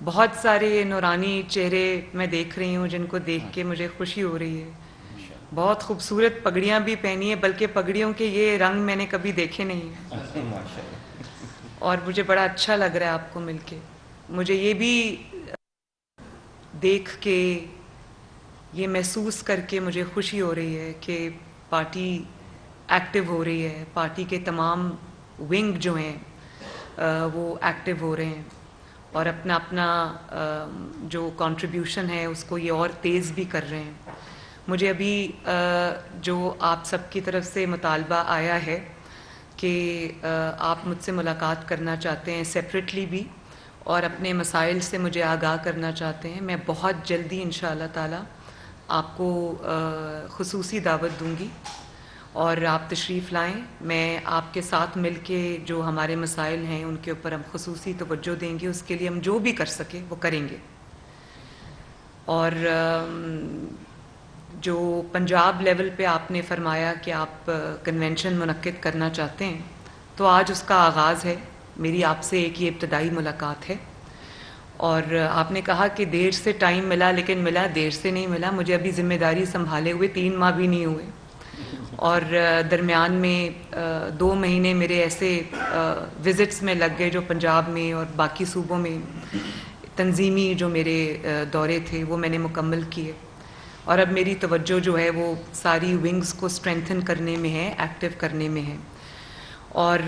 بہت سارے نورانی چہرے میں دیکھ رہی ہوں جن کو دیکھ کے مجھے خوشی ہو رہی ہے. بہت خوبصورت پگڑیاں بھی پہنی ہیں، بلکہ پگڑیوں کے یہ رنگ میں نے کبھی دیکھے نہیں ہیں، اور مجھے بڑا اچھا لگ رہا ہے آپ کو مل کے. مجھے یہ بھی دیکھ کے، یہ محسوس کر کے مجھے خوشی ہو رہی ہے کہ پارٹی ایکٹیو ہو رہی ہے، پارٹی کے تمام ونگ جو ہیں وہ ایکٹیو ہو رہے ہیں اور اپنا اپنا جو کنٹریبیوشن ہے اس کو یہ اور تیز بھی کر رہے ہیں. مجھے ابھی جو آپ سب کی طرف سے مطالبہ آیا ہے کہ آپ مجھ سے ملاقات کرنا چاہتے ہیں سیپریٹلی بھی، اور اپنے مسائل سے مجھے آگاہ کرنا چاہتے ہیں، میں بہت جلدی انشاءاللہ تعالی آپ کو خصوصی دعوت دوں گی اور آپ تشریف لائیں. میں آپ کے ساتھ مل کے جو ہمارے مسائل ہیں ان کے اوپر ہم خصوصی توجہ دیں گے، اس کے لیے ہم جو بھی کر سکیں وہ کریں گے. اور جو پنجاب لیول پہ آپ نے فرمایا کہ آپ کنونشن منعقد کرنا چاہتے ہیں، تو آج اس کا آغاز ہے. میری آپ سے ایک یہ ابتدائی ملاقات ہے، اور آپ نے کہا کہ دیر سے ٹائم ملا، لیکن ملا دیر سے نہیں ملا. مجھے ابھی ذمہ داری سنبھالے ہوئے 3 ماہ بھی نہیں ہوئے، اور درمیان میں 2 مہینے میرے ایسے وزٹس میں لگ گئے جو پنجاب میں اور باقی صوبوں میں تنظیمی جو میرے دورے تھے وہ میں نے مکمل کیے. اور اب میری توجہ جو ہے وہ ساری ونگز کو اسٹرینتھن کرنے میں ہے، ایکٹیو کرنے میں ہے. اور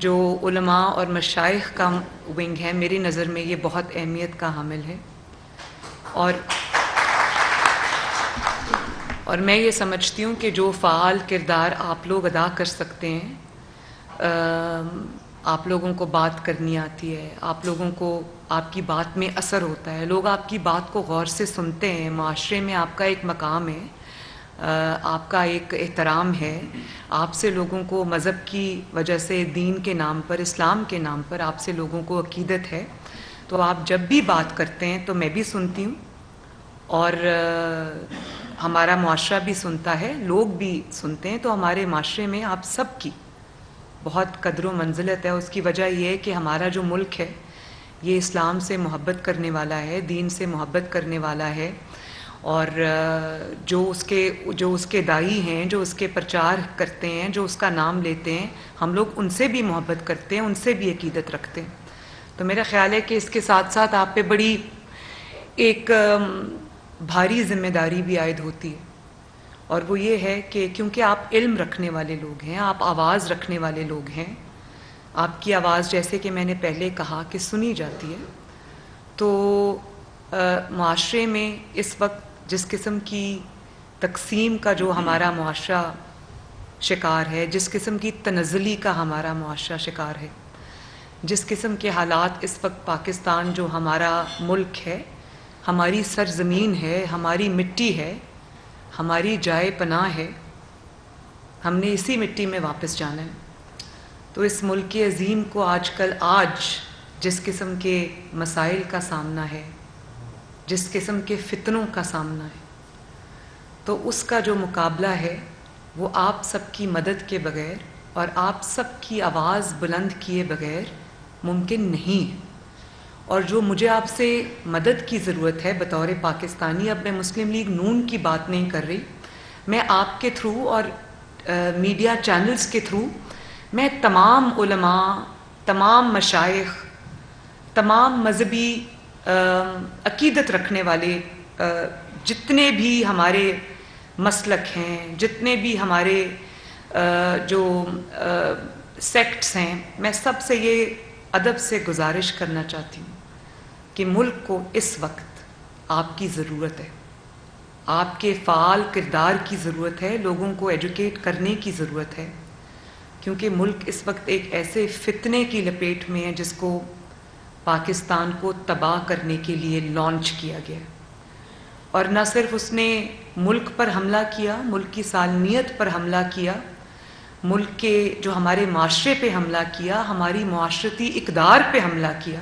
جو علماء اور مشائخ کا ونگ ہے، میری نظر میں یہ بہت اہمیت کا حامل ہے. اور میں یہ سمجھتی ہوں کہ جو فعال کردار آپ لوگ ادا کر سکتے ہیں، آپ لوگوں کو بات کرنی آتی ہے، آپ لوگوں کو آپ کی بات میں اثر ہوتا ہے، لوگ آپ کی بات کو غور سے سنتے ہیں، معاشرے میں آپ کا ایک مقام ہے، آپ کا ایک احترام ہے، آپ سے لوگوں کو مذہب کی وجہ سے، دین کے نام پر، اسلام کے نام پر آپ سے لوگوں کو عقیدت ہے. تو آپ جب بھی بات کرتے ہیں تو میں بھی سنتی ہوں، اور ہمارا معاشرہ بھی سنتا ہے، لوگ بھی سنتے ہیں. تو ہمارے معاشرے میں آپ سب کی بہت قدر و منزلت ہے. اس کی وجہ یہ ہے کہ ہمارا جو ملک ہے یہ اسلام سے محبت کرنے والا ہے، دین سے محبت کرنے والا ہے، اور جو اس کے داعی ہیں، جو اس کے پرچار کرتے ہیں، جو اس کا نام لیتے ہیں، ہم لوگ ان سے بھی محبت کرتے ہیں، ان سے بھی عقیدت رکھتے ہیں. تو میرا خیال ہے کہ اس کے ساتھ ساتھ آپ پہ بڑی ایک بھاری ذمہ داری بھی عائد ہوتی ہے، اور وہ یہ ہے کہ کیونکہ آپ علم رکھنے والے لوگ ہیں، آپ آواز رکھنے والے لوگ ہیں، آپ کی آواز جیسے کہ میں نے پہلے کہا کہ سنی جاتی ہے. تو معاشرے میں اس وقت جس قسم کی تقسیم کا جو ہمارا معاشرہ شکار ہے، جس قسم کی تنزلی کا ہمارا معاشرہ شکار ہے، جس قسم کے حالات اس وقت پاکستان جو ہمارا ملک ہے، ہماری سرزمین ہے، ہماری مٹی ہے، ہماری جائے پناہ ہے، ہم نے اسی مٹی میں واپس جانا ہے. تو اس ملک عظیم کو آج جس قسم کے مسائل کا سامنا ہے، جس قسم کے فتنوں کا سامنا ہے، تو اس کا جو مقابلہ ہے وہ آپ سب کی مدد کے بغیر اور آپ سب کی آواز بلند کیے بغیر ممکن نہیں ہے. اور جو مجھے آپ سے مدد کی ضرورت ہے بطور پاکستانی، اب میں مسلم لیگ نون کی بات نہیں کر رہی، میں آپ کے تھرو اور میڈیا چینلز کے تھرو میں تمام علماء، تمام مشائخ، تمام مذہبی عقیدت رکھنے والے جتنے بھی ہمارے مسلک ہیں، جتنے بھی ہمارے جو سیکٹس ہیں، میں سب سے یہ ادب سے گزارش کرنا چاہتی ہوں کہ ملک کو اس وقت آپ کی ضرورت ہے، آپ کے فعال کردار کی ضرورت ہے، لوگوں کو ایجوکیٹ کرنے کی ضرورت ہے، کیونکہ ملک اس وقت ایک ایسے فتنے کی لپیٹ میں ہے جس کو پاکستان کو تباہ کرنے کے لیے لانچ کیا گیا. اور نہ صرف اس نے ملک پر حملہ کیا، ملک کی سالمیت پر حملہ کیا، ملک کے جو ہمارے معاشرے پہ حملہ کیا، ہماری معاشرتی اقدار پہ حملہ کیا،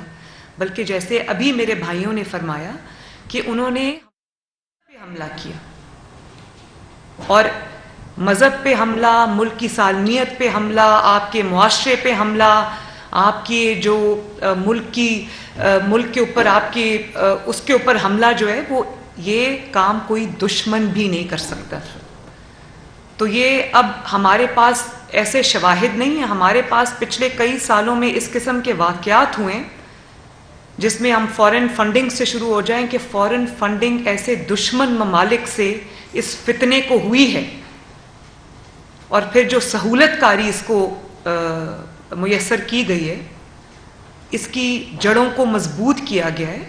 بلکہ جیسے ابھی میرے بھائیوں نے فرمایا کہ انہوں نے پہ حملہ کیا. اور مذہب پہ حملہ، ملک کی سالمیت پہ حملہ، آپ کے معاشرے پہ حملہ، آپ کی جو ملک کے اوپر آپ کی اس کے اوپر حملہ جو ہے وہ یہ کام کوئی دشمن بھی نہیں کر سکتا. تو یہ اب ہمارے پاس ایسے شواہد نہیں ہیں. ہمارے پاس پچھلے کئی سالوں میں اس قسم کے واقعات ہوئے ہیں جس میں ہم فورن فنڈنگ سے شروع ہو جائیں کہ فورن فنڈنگ ایسے دشمن ممالک سے اس فتنے کو ہوئی ہے اور پھر جو سہولت کاری اس کو میسر کی گئی ہے, اس کی جڑوں کو مضبوط کیا گیا ہے,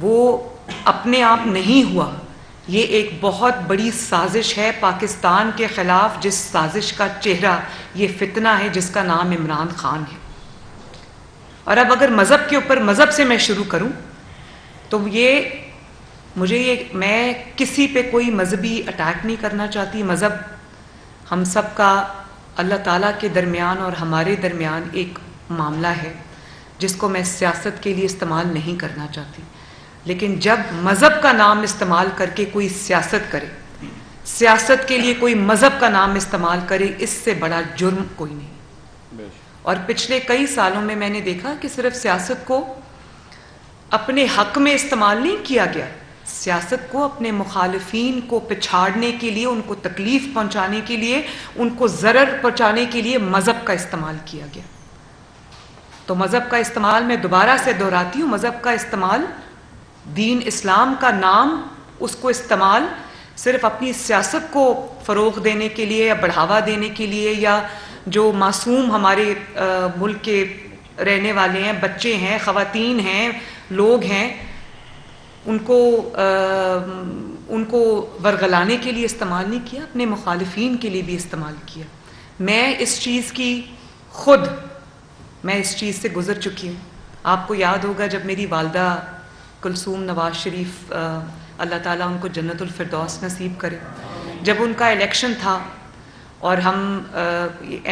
وہ اپنے آپ نہیں ہوا. یہ ایک بہت بڑی سازش ہے پاکستان کے خلاف, جس سازش کا چہرہ یہ فتنہ ہے جس کا نام عمران خان ہے. اور اب اگر مذہب کے اوپر مذہب سے میں شروع کروں تو میں کسی پہ کوئی مذہبی اٹیک نہیں کرنا چاہتی. مذہب ہم سب کا اللہ تعالیٰ کے درمیان اور ہمارے درمیان ایک معاملہ ہے جس کو میں سیاست کے لیے استعمال نہیں کرنا چاہتی. لیکن جب مذہب کا نام استعمال کر کے کوئی سیاست کرے, سیاست کے لیے کوئی مذہب کا نام استعمال کرے, اس سے بڑا جرم کوئی نہیں. اور پچھلے کئی سالوں میں نے دیکھا کہ صرف سیاست کو اپنے حق میں استعمال نہیں کیا گیا, سیاست کو اپنے مخالفین کو پچھاڑنے کے لیے, ان کو تکلیف پہنچانے کے لیے, ان کو ضرر پہنچانے کے لیے مذہب کا استعمال کیا گیا. تو مذہب کا استعمال میں دوبارہ سے دہراتی ہوں, مذہب کا استعمال, دین اسلام کا نام, اس کو استعمال صرف اپنی سیاست کو فروغ دینے کے لیے یا بڑھاوا دینے کے لیے, یا جو معصوم ہمارے ملک کے رہنے والے ہیں, بچے ہیں, خواتین ہیں, لوگ ہیں, ان کو ورغلانے کے لیے استعمال نہیں کیا, اپنے مخالفین کے لیے بھی استعمال کیا. میں اس چیز سے گزر چکی ہوں. آپ کو یاد ہوگا جب میری والدہ کلثوم نواز شریف, اللہ تعالیٰ ان کو جنت الفردوس نصیب کرے, جب ان کا الیکشن تھا اور ہم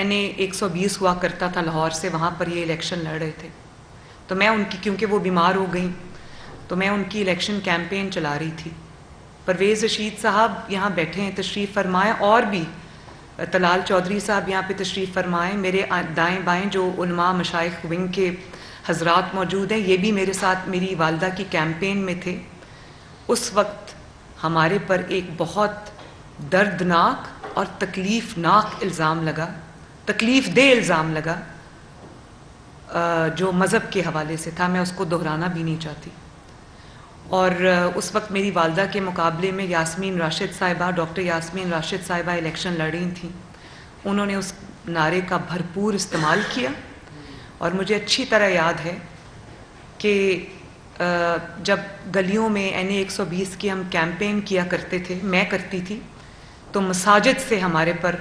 NA 120 ہوا کرتا تھا لاہور سے, وہاں پر یہ الیکشن لڑ رہے تھے, تو میں ان کی, کیونکہ وہ بیمار ہو گئیں, تو میں ان کی الیکشن کیمپین چلا رہی تھی. پرویز رشید صاحب یہاں بیٹھے ہیں, تشریف فرمائیں, اور بھی طلال چودھری صاحب یہاں پہ تشریف فرمائیں, میرے دائیں بائیں جو علماء مشائخ ونگ کے حضرات موجود ہیں, یہ بھی میرے ساتھ میری والدہ کی کیمپین میں تھے. اس وقت ہمارے پر ایک بہت دردناک اور تکلیف ناک الزام لگا, تکلیف دہ الزام لگا, جو مذہب کے حوالے سے تھا. میں اس کو دہرانا بھی نہیں چاہتی. اور اس وقت میری والدہ کے مقابلے میں یاسمین راشد صاحبہ, ڈاکٹر یاسمین راشد صاحبہ الیکشن لڑ رہی تھیں. انہوں نے اس نعرے کا بھرپور استعمال کیا, اور مجھے اچھی طرح یاد ہے کہ جب گلیوں میں NA 120 کی ہم کیمپین کیا کرتے تھے, میں کرتی تھی, تو مساجد سے ہمارے پر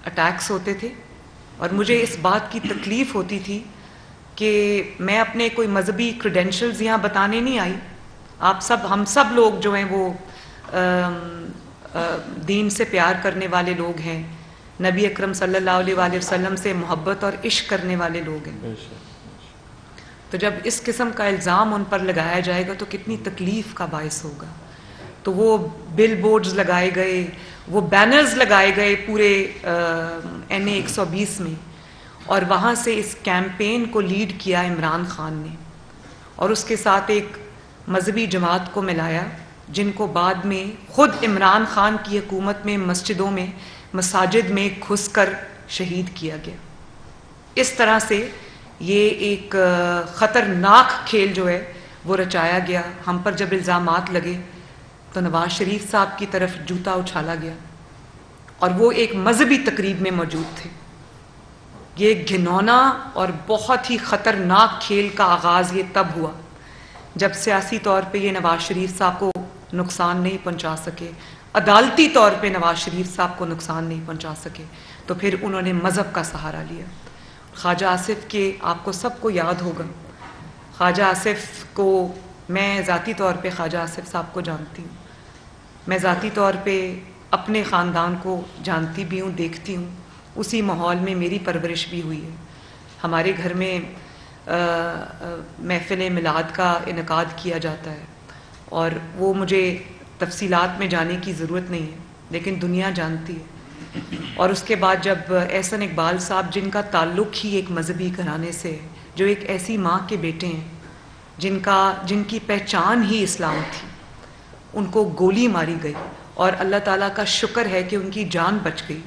اٹیکس ہوتے تھے, اور مجھے اس بات کی تکلیف ہوتی تھی کہ میں اپنے کوئی مذہبی کریڈینشلز یہاں بتانے نہیں آئی. ہم سب لوگ جو ہیں وہ دین سے پیار کرنے والے لوگ ہیں, نبی اکرم صلی اللہ علیہ وآلہ وسلم سے محبت اور عشق کرنے والے لوگ ہیں. تو جب اس قسم کا الزام ان پر لگایا جائے گا تو کتنی تکلیف کا باعث ہوگا. تو وہ بل بورڈز لگائے گئے, وہ بینرز لگائے گئے پورے NA 120 میں, اور وہاں سے اس کیمپین کو لیڈ کیا عمران خان نے, اور اس کے ساتھ ایک مذہبی جماعت کو ملایا, جن کو بعد میں خود عمران خان کی حکومت میں مسجدوں میں, مساجد میں گھس کر شہید کیا گیا. اس طرح سے یہ ایک خطرناک کھیل جو ہے وہ رچایا گیا. ہم پر جب الزامات لگے تو نواز شریف صاحب کی طرف جوتا اچھالا گیا, اور وہ ایک مذہبی تقریب میں موجود تھے. یہ گھنونا اور بہت ہی خطرناک کھیل کا آغاز یہ تب ہوا جب سیاسی طور پہ یہ نواز شریف صاحب کو نقصان نہیں پہنچا سکے, عدالتی طور پہ نواز شریف صاحب کو نقصان نہیں پہنچا سکے, تو پھر انہوں نے مذہب کا سہارا لیا. خواجہ آصف کے, آپ کو سب کو یاد ہوگا, خواجہ آصف کو میں ذاتی طور پہ خواجہ آصف صاحب کو جانتی ہوں, میں ذاتی طور پہ اپنے خاندان کو جانتی بھی ہوں, دیکھتی ہوں. اسی ماحول میں میری پرورش بھی ہوئی ہے. ہمارے گھر میں محفل میلاد کا انعقاد کیا جاتا ہے, اور وہ مجھے تفصیلات میں جانے کی ضرورت نہیں ہے, لیکن دنیا جانتی ہے. اور اس کے بعد جب احسن اقبال صاحب, جن کا تعلق ہی ایک مذہبی گھرانے سے جو ایک ایسی ماں کے بیٹے ہیں جن کی پہچان ہی اسلام تھی، ان کو گولی ماری گئی اور اللہ تعالیٰ کا شکر ہے کہ ان کی جان بچ گئی.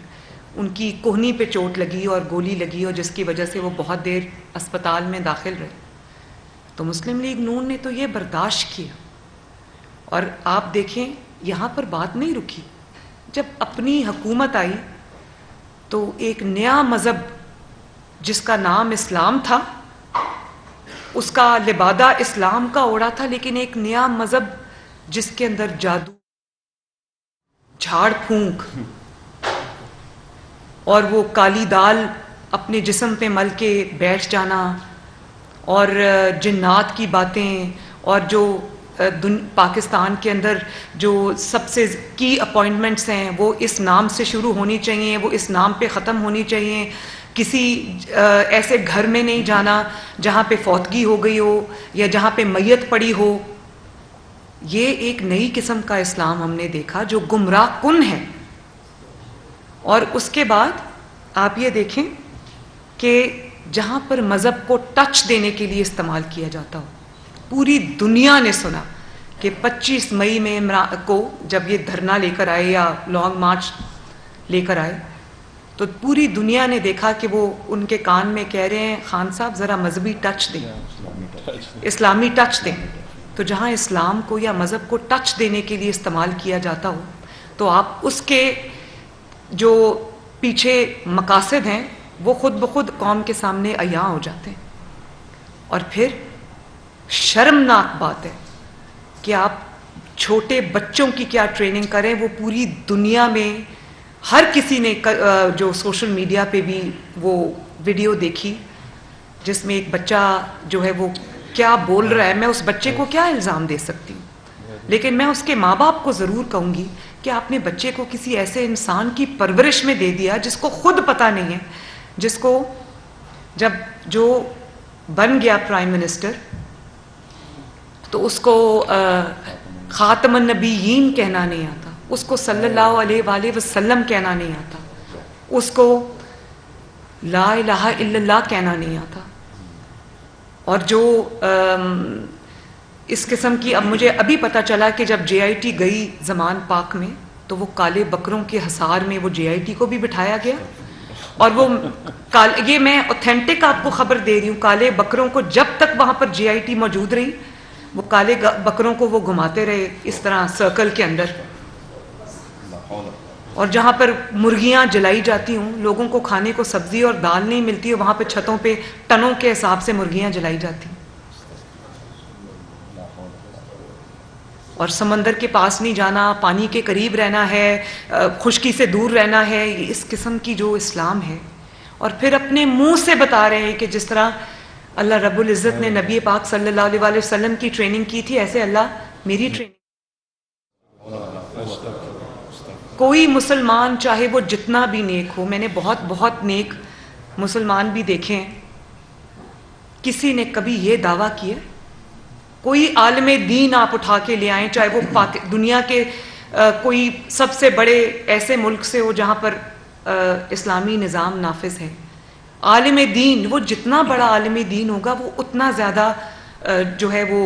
ان کی کوہنی پہ چوٹ لگی اور گولی لگی اور جس کی وجہ سے وہ بہت دیر اسپتال میں داخل رہے. تو مسلم لیگ نون نے تو یہ برداشت کیا. اور آپ دیکھیں یہاں پر بات نہیں رکی. جب اپنی حکومت آئی تو ایک نیا مذہب جس کا نام اسلام تھا، اس کا لبادہ اسلام کا اوڑا تھا، لیکن ایک نیا مذہب جس کے اندر جادو، جھاڑ پھونک اور وہ کالی دال اپنے جسم پہ مل کے بیٹھ جانا اور جنات کی باتیں، اور جو پاکستان کے اندر جو سب سے کی اپوائنٹمنٹس ہیں وہ اس نام سے شروع ہونی چاہیے، وہ اس نام پہ ختم ہونی چاہیے. کسی ایسے گھر میں نہیں جانا جہاں پہ فوتگی ہو گئی ہو یا جہاں پہ میت پڑی ہو. یہ ایک نئی قسم کا اسلام ہم نے دیکھا جو گمراہ کن ہے. اور اس کے بعد آپ یہ دیکھیں کہ جہاں پر مذہب کو ٹچ دینے کے لیے استعمال کیا جاتا ہو، پوری دنیا نے سنا کہ 25 مئی میں کو جب یہ دھرنا لے کر آئے یا لانگ مارچ لے کر آئے تو پوری دنیا نے دیکھا کہ وہ ان کے کان میں کہہ رہے ہیں خان صاحب ذرا مذہبی ٹچ دیں، اسلامی ٹچ دیں. تو جہاں اسلام کو یا مذہب کو ٹچ دینے کے لیے استعمال کیا جاتا ہو تو آپ اس کے جو پیچھے مقاصد ہیں وہ خود بخود قوم کے سامنے عیاں ہو جاتے ہیں. اور پھر شرمناک بات ہے کہ آپ چھوٹے بچوں کی کیا ٹریننگ کریں. وہ پوری دنیا میں ہر کسی نے جو سوشل میڈیا پہ بھی وہ ویڈیو دیکھی جس میں ایک بچہ جو ہے وہ کیا بول رہا ہے. میں اس بچے کو کیا الزام دے سکتی ہوں، لیکن میں اس کے ماں باپ کو ضرور کہوں گی کہ آپ نے بچے کو کسی ایسے انسان کی پرورش میں دے دیا جس کو خود پتہ نہیں ہے، جس کو جب جو بن گیا پرائم منسٹر تو اس کو خاتم النبیین کہنا نہیں آتا، اس کو صلی اللہ علیہ وآلہ وسلم کہنا نہیں آتا، اس کو لا الہ الا اللہ کہنا نہیں آتا. اور جو اس قسم کی، اب مجھے ابھی پتہ چلا کہ جب جے آئی ٹی گئی زمان پاک میں تو وہ کالے بکروں کے حصار میں وہ جے آئی ٹی کو بھی بٹھایا گیا. اور وہ یہ میں اوتھینٹک آپ کو خبر دے رہی ہوں، کالے بکروں کو جب تک وہاں پر جے آئی ٹی موجود رہی وہ کالے بکروں کو وہ گھماتے رہے اس طرح سرکل کے اندر. اور جہاں پر مرغیاں جلائی جاتی ہوں، لوگوں کو کھانے کو سبزی اور دال نہیں ملتی ہے، وہاں پہ چھتوں پہ ٹنوں کے حساب سے مرغیاں جلائی جاتی ہیں. اور سمندر کے پاس نہیں جانا، پانی کے قریب رہنا ہے، خشکی سے دور رہنا ہے. اس قسم کی جو اسلام ہے. اور پھر اپنے منہ سے بتا رہے ہیں کہ جس طرح اللہ رب العزت نے نبی پاک صلی اللہ علیہ وآلہ وسلم کی ٹریننگ کی تھی، ایسے اللہ میری ٹریننگ. کوئی مسلمان چاہے وہ جتنا بھی نیک ہو، میں نے بہت بہت نیک مسلمان بھی دیکھے ہیں، کسی نے کبھی یہ دعویٰ کیا؟ کوئی عالم دین آپ اٹھا کے لے آئیں، چاہے وہ دنیا کے کوئی سب سے بڑے ایسے ملک سے ہو جہاں پر اسلامی نظام نافذ ہے. عالم دین، وہ جتنا بڑا عالم دین ہوگا وہ اتنا زیادہ جو ہے وہ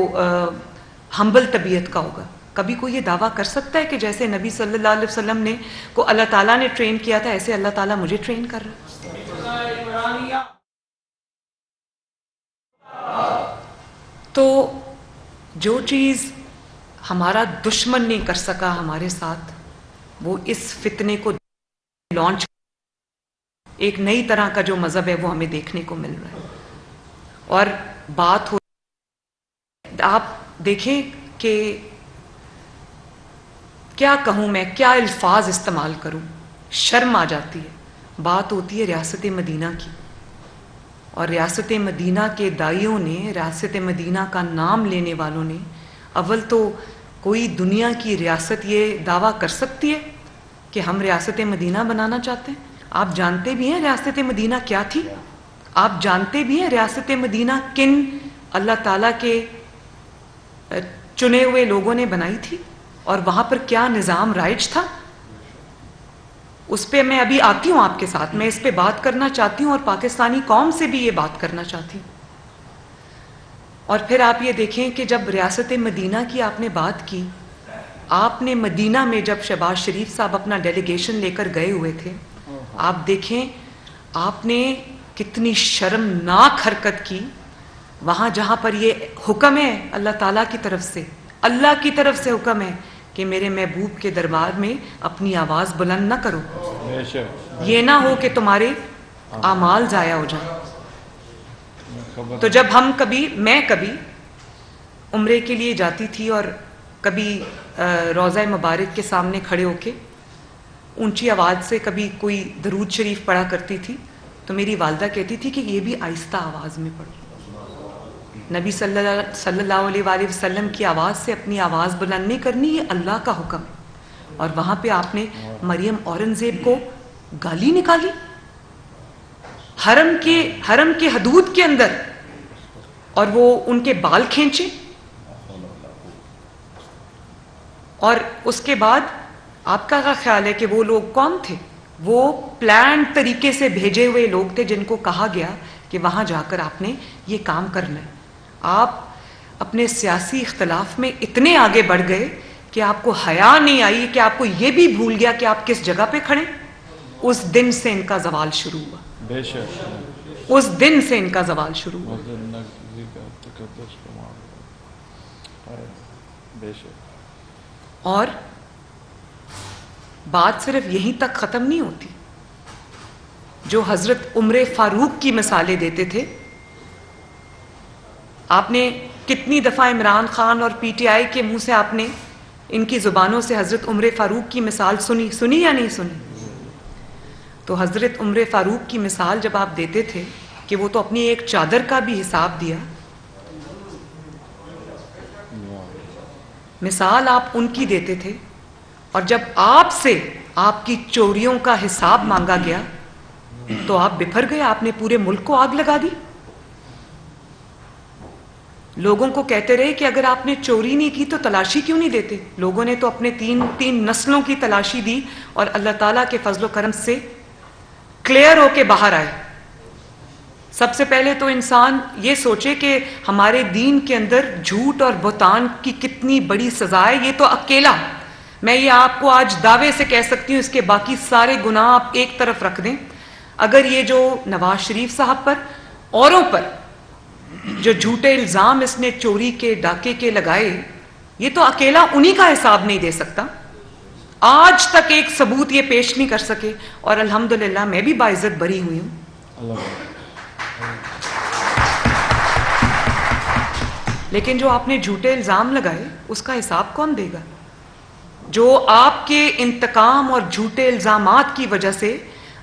ہمبل طبیعت کا ہوگا. کبھی کوئی یہ دعویٰ کر سکتا ہے کہ جیسے نبی صلی اللہ علیہ وسلم نے کو اللہ تعالیٰ نے ٹرین کیا تھا ایسے اللہ تعالیٰ مجھے ٹرین کر رہا ہے؟ تو جو چیز ہمارا دشمن نہیں کر سکا ہمارے ساتھ، وہ اس فتنے کو لانچ، ایک نئی طرح کا جو مذہب ہے وہ ہمیں دیکھنے کو مل رہا ہے. اور بات ہو، آپ دیکھیں کہ کیا کہوں میں، کیا الفاظ استعمال کروں، شرم آ جاتی ہے. بات ہوتی ہے ریاست مدینہ کی، اور ریاست مدینہ کے دائیوں نے، ریاست مدینہ کا نام لینے والوں نے، اول تو کوئی دنیا کی ریاست یہ دعویٰ کر سکتی ہے کہ ہم ریاست مدینہ بنانا چاہتے ہیں؟ آپ جانتے بھی ہیں ریاست مدینہ کیا تھی؟ آپ جانتے بھی ہیں ریاست مدینہ کن اللہ تعالیٰ کے چنے ہوئے لوگوں نے بنائی تھی اور وہاں پر کیا نظام رائج تھا؟ اس پہ میں ابھی آتی ہوں آپ کے ساتھ، میں اس پہ بات کرنا چاہتی ہوں اور پاکستانی قوم سے بھی یہ بات کرنا چاہتی ہوں. اور پھر آپ یہ دیکھیں کہ جب ریاست مدینہ کی آپ نے بات کی، آپ نے مدینہ میں جب شہباز شریف صاحب اپنا ڈیلیگیشن لے کر گئے ہوئے تھے، آپ دیکھیں آپ نے کتنی شرمناک حرکت کی وہاں جہاں پر یہ حکم ہے اللہ تعالیٰ کی طرف سے، اللہ کی طرف سے حکم ہے کہ میرے محبوب کے دربار میں اپنی آواز بلند نہ کرو، یہ نہ ہو کہ تمہارے اعمال ضائع ہو جائیں۔ تو جب میں کبھی عمرے کے لیے جاتی تھی اور کبھی روضہ مبارک کے سامنے کھڑے ہو کے اونچی آواز سے کبھی کوئی درود شریف پڑھا کرتی تھی تو میری والدہ کہتی تھی کہ یہ بھی آہستہ آواز میں پڑھو، نبی صلی اللہ علیہ وآلہ وسلم کی آواز سے اپنی آواز بلند نہیں کرنی، یہ اللہ کا حکم ہے۔ اور وہاں پہ آپ نے مریم اورنگزیب کو گالی نکالی حرم کے حدود کے اندر، اور وہ ان کے بال کھینچے، اور اس کے بعد آپ کا کیا خیال ہے کہ وہ لوگ کون تھے؟ وہ پلان طریقے سے بھیجے ہوئے لوگ تھے جن کو کہا گیا کہ وہاں جا کر آپ نے یہ کام کرنا ہے۔ آپ اپنے سیاسی اختلاف میں اتنے آگے بڑھ گئے کہ آپ کو حیا نہیں آئی، کہ آپ کو یہ بھی بھول گیا کہ آپ کس جگہ پہ کھڑے۔ اس دن سے ان کا زوال شروع ہوا، بے شک اس دن سے ان کا زوال شروع ہوا۔ بے شک۔ اور بات صرف یہیں تک ختم نہیں ہوتی، جو حضرت عمر فاروق کی مثالیں دیتے تھے، آپ نے کتنی دفعہ عمران خان اور پی ٹی آئی کے منہ سے آپ نے ان کی زبانوں سے حضرت عمر فاروق کی مثال سنی یا نہیں سنی؟ تو حضرت عمر فاروق کی مثال جب آپ دیتے تھے کہ وہ تو اپنی ایک چادر کا بھی حساب دیا، مثال آپ ان کی دیتے تھے، اور جب آپ سے آپ کی چوریوں کا حساب مانگا گیا تو آپ بفر گئے، آپ نے پورے ملک کو آگ لگا دی۔ لوگوں کو کہتے رہے کہ اگر آپ نے چوری نہیں کی تو تلاشی کیوں نہیں دیتے؟ لوگوں نے تو اپنے تین نسلوں کی تلاشی دی اور اللہ تعالیٰ کے فضل و کرم سے کلیئر ہو کے باہر آئے۔ سب سے پہلے تو انسان یہ سوچے کہ ہمارے دین کے اندر جھوٹ اور بہتان کی کتنی بڑی سزا ہے۔ یہ تو اکیلا، میں یہ آپ کو آج دعوے سے کہہ سکتی ہوں، اس کے باقی سارے گناہ آپ ایک طرف رکھ دیں، اگر یہ جو نواز شریف صاحب پر اوروں پر جو جھوٹے الزام اس نے چوری کے ڈاکے کے لگائے، یہ تو اکیلا انہی کا حساب نہیں دے سکتا، آج تک ایک ثبوت یہ پیش نہیں کر سکے، اور الحمدللہ میں بھی باعزت بری ہوئی ہوں۔ لیکن جو آپ نے جھوٹے الزام لگائے اس کا حساب کون دے گا؟ جو آپ کے انتقام اور جھوٹے الزامات کی وجہ سے،